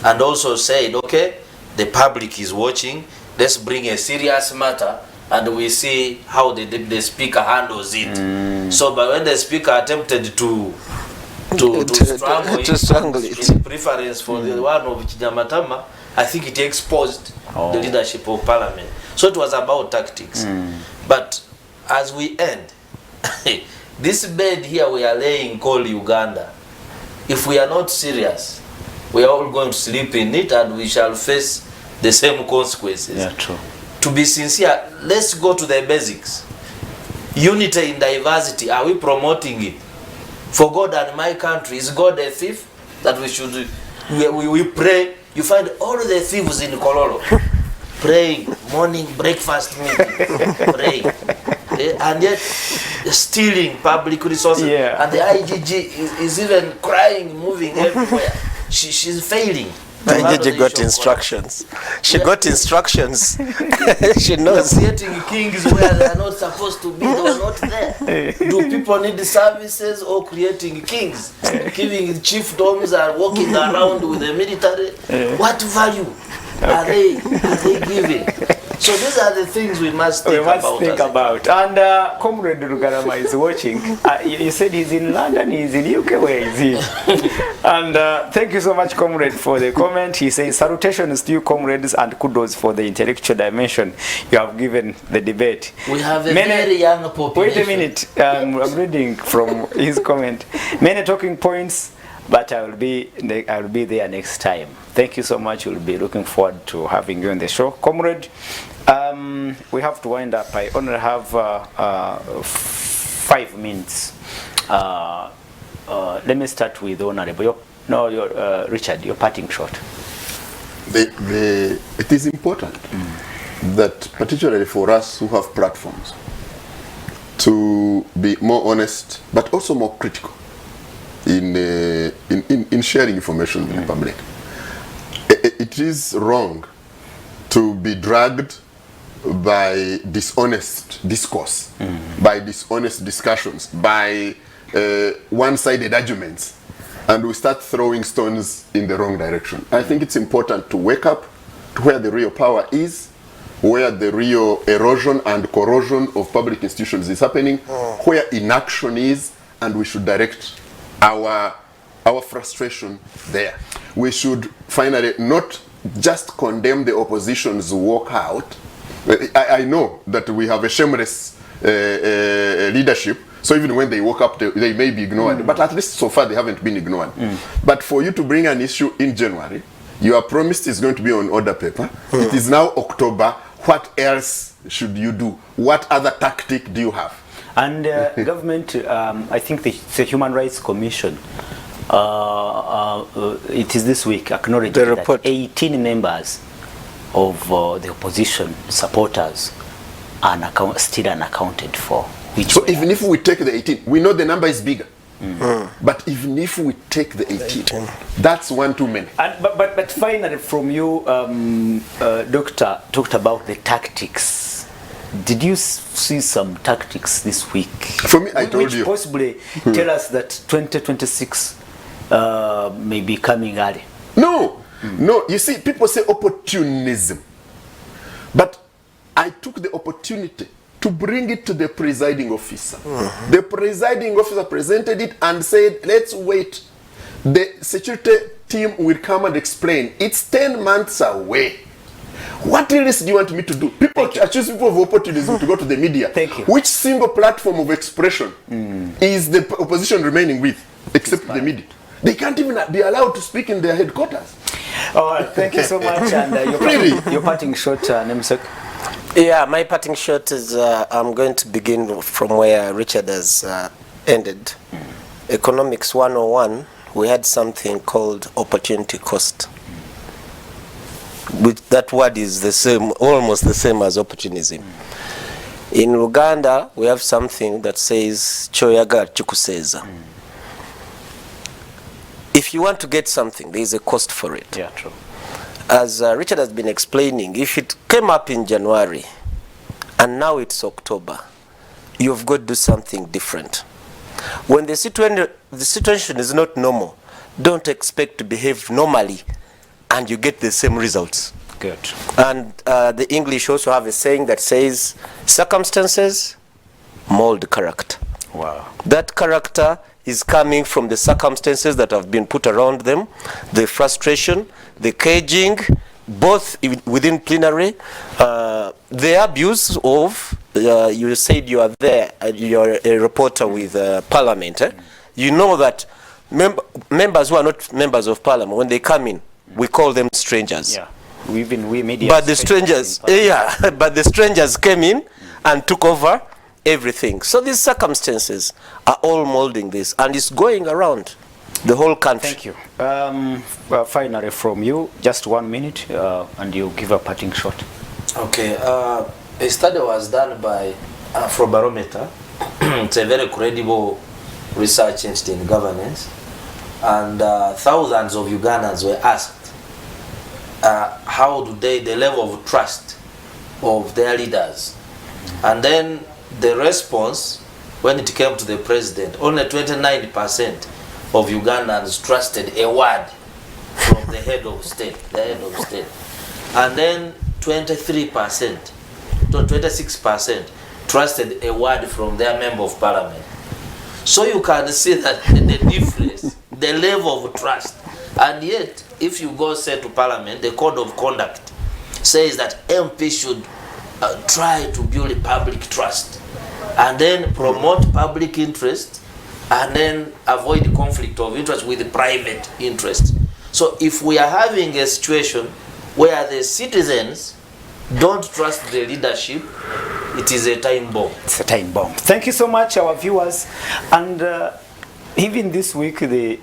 and also said, okay, the public is watching, let's bring a serious matter and we see how the speaker handles it. So but when the speaker attempted to to strangle it. In preference for the one of Kinyamatama, I think it exposed the leadership of parliament. So it was about tactics. But as we end, this bed here we are laying called Uganda, if we are not serious, we are all going to sleep in it and we shall face the same consequences. Yeah, true. To be sincere, let's go to the basics. Unity in diversity, are we promoting it? For God and my country, is God a thief? That we should, we pray. You find all the thieves in Kololo praying, morning breakfast meeting, praying. And yet stealing public resources. Yeah. And the IGG is even crying, moving everywhere. She's failing. IGG got instructions. She got instructions. She knows. Creating kings where they are not supposed to be, they are not there. Do people need services or creating kings? Giving chiefdoms and walking around with the military? What value are they giving? So these are the things we must think about. And Comrade Rugarama is watching. You said he's in London, he's in UK, where is he? And thank you so much, Comrade, for the comment. He says, salutations to you, comrades, and kudos for the intellectual dimension you have given the debate. We have a very young population. Wait a minute, I'm reading from his comment. Many talking points, but I will be there next time. Thank you so much. We'll be looking forward to having you on the show, Comrade. We have to wind up. I only have 5 minutes. Let me start with Honorable. Richard, your parting shot. It is important that, particularly for us who have platforms, to be more honest, but also more critical in sharing information with the public. It is wrong to be dragged by dishonest discourse, by dishonest discussions, by one-sided arguments, and we start throwing stones in the wrong direction. I think it's important to wake up to where the real power is, where the real erosion and corrosion of public institutions is happening, where inaction is, and we should direct our frustration there. We should finally not just condemn the opposition's walkout. I know that we have a shameless leadership, so even when they walk up, they may be ignored, but at least so far they haven't been ignored. But for you to bring an issue in January, you are promised it's going to be on order paper. It is now October. What else should you do? What other tactic do you have? And government, I think the Human Rights Commission, it is this week, acknowledged that 18 members of the opposition supporters are still unaccounted for. So even if we take the 18, we know the number is bigger. But even if we take the 18, that's one too many. But finally, from you, Doctor, talked about the tactics. Did you see some tactics this week? For me, I told you. Which possibly tell us that 2026 may be coming early. No, no. You see, people say opportunism. But I took the opportunity to bring it to the presiding officer. The presiding officer presented it and said, let's wait. The security team will come and explain. It's 10 months away. What else do you want me to do? People accuse people of opportunism to go to the media. Thank you. Which single platform of expression is the opposition remaining with, except the media? They can't even be allowed to speak in their headquarters. All right, thank you so much. And your parting shot, Nemsek. Yeah, my parting shot is I'm going to begin from where Richard has ended. Economics 101, we had something called opportunity cost. That word is the same, almost the same as opportunism. In Uganda, we have something that says choyaga chikuseza. If you want to get something, there is a cost for it. Yeah, true. As Richard has been explaining, if it came up in January and now it's October, you've got to do something different. When the situation is not normal, don't expect to behave normally and you get the same results. Good. And the English also have a saying that says, circumstances mold character. Wow. That character is coming from the circumstances that have been put around them, the frustration, the caging, both within plenary, the abuse of, you said you are there, you're a reporter with Parliament. You know that members who are not members of Parliament, when they come in, we call them strangers. Yeah. We media. But the strangers, but the strangers came in and took over everything. So these circumstances are all molding this, and it's going around the whole country. Thank you. Finally, from you, just 1 minute, and you give a parting shot. Okay. A study was done by Afrobarometer. It's a very credible research institute in governance, and thousands of Ugandans were asked how do the level of trust of their leaders, and then the response when it came to the president, only 29% of Ugandans trusted a word from the head of state, and then 23%, 26% trusted a word from their member of parliament. So you can see that the difference, the level of trust. And yet, if you go say to parliament, the code of conduct says that MP should try to build public trust and then promote public interest and then avoid conflict of interest with the private interest. So if we are having a situation where the citizens don't trust the leadership, it is a time bomb. It's a time bomb. Thank you so much, our viewers. And even this week, the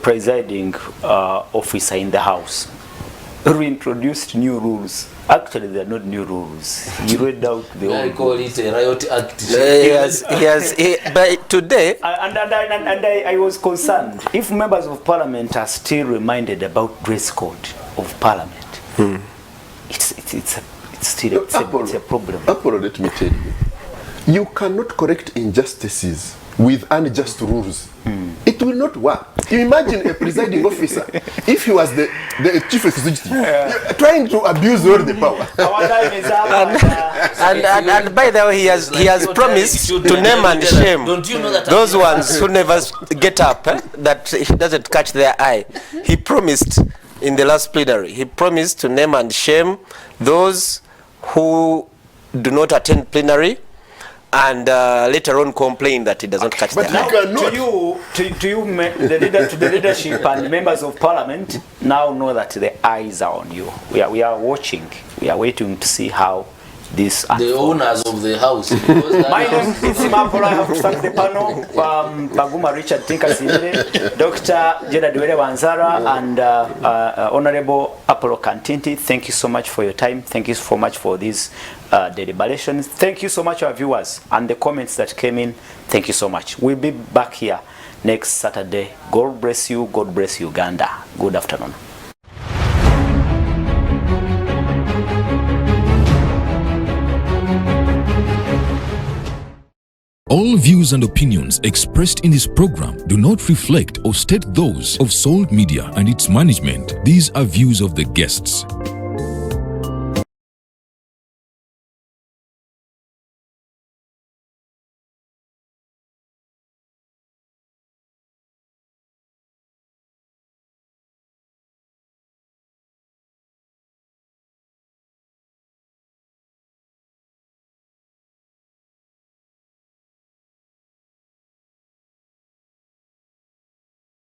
presiding officer in the House reintroduced new rules. Actually, they are not new rules. He read out the old. I call it a riot act. But today, I was concerned if members of parliament are still reminded about dress code of parliament. It's still a problem. Apollo, let me tell you, you cannot correct injustices with unjust rules. It will not work. You imagine a presiding officer, if he was the chief executive, trying to abuse all the power. and by the way, he has promised to name and shame those ones who never get up, that he doesn't catch their eye. He promised in the last plenary, he promised to name and shame those who do not attend plenary and later on complain that he doesn't catch their eye. To the leadership and members of parliament now know that the eyes are on you. We are watching. We are waiting to see how this the owners of the house. My name is Simapolo. I have to thank the panel, Baguma Richard Tinkasinde, Dr. Jeda Duere Wanzara, and Honorable Apollo Kantinti. Thank you so much for your time. Thank you so much for these deliberations. Thank you so much, our viewers, and the comments that came in. Thank you so much. We'll be back here next Saturday. God bless you. God bless Uganda. Good afternoon. All views and opinions expressed in this program do not reflect or state those of Salt Media and its management. These are views of the guests.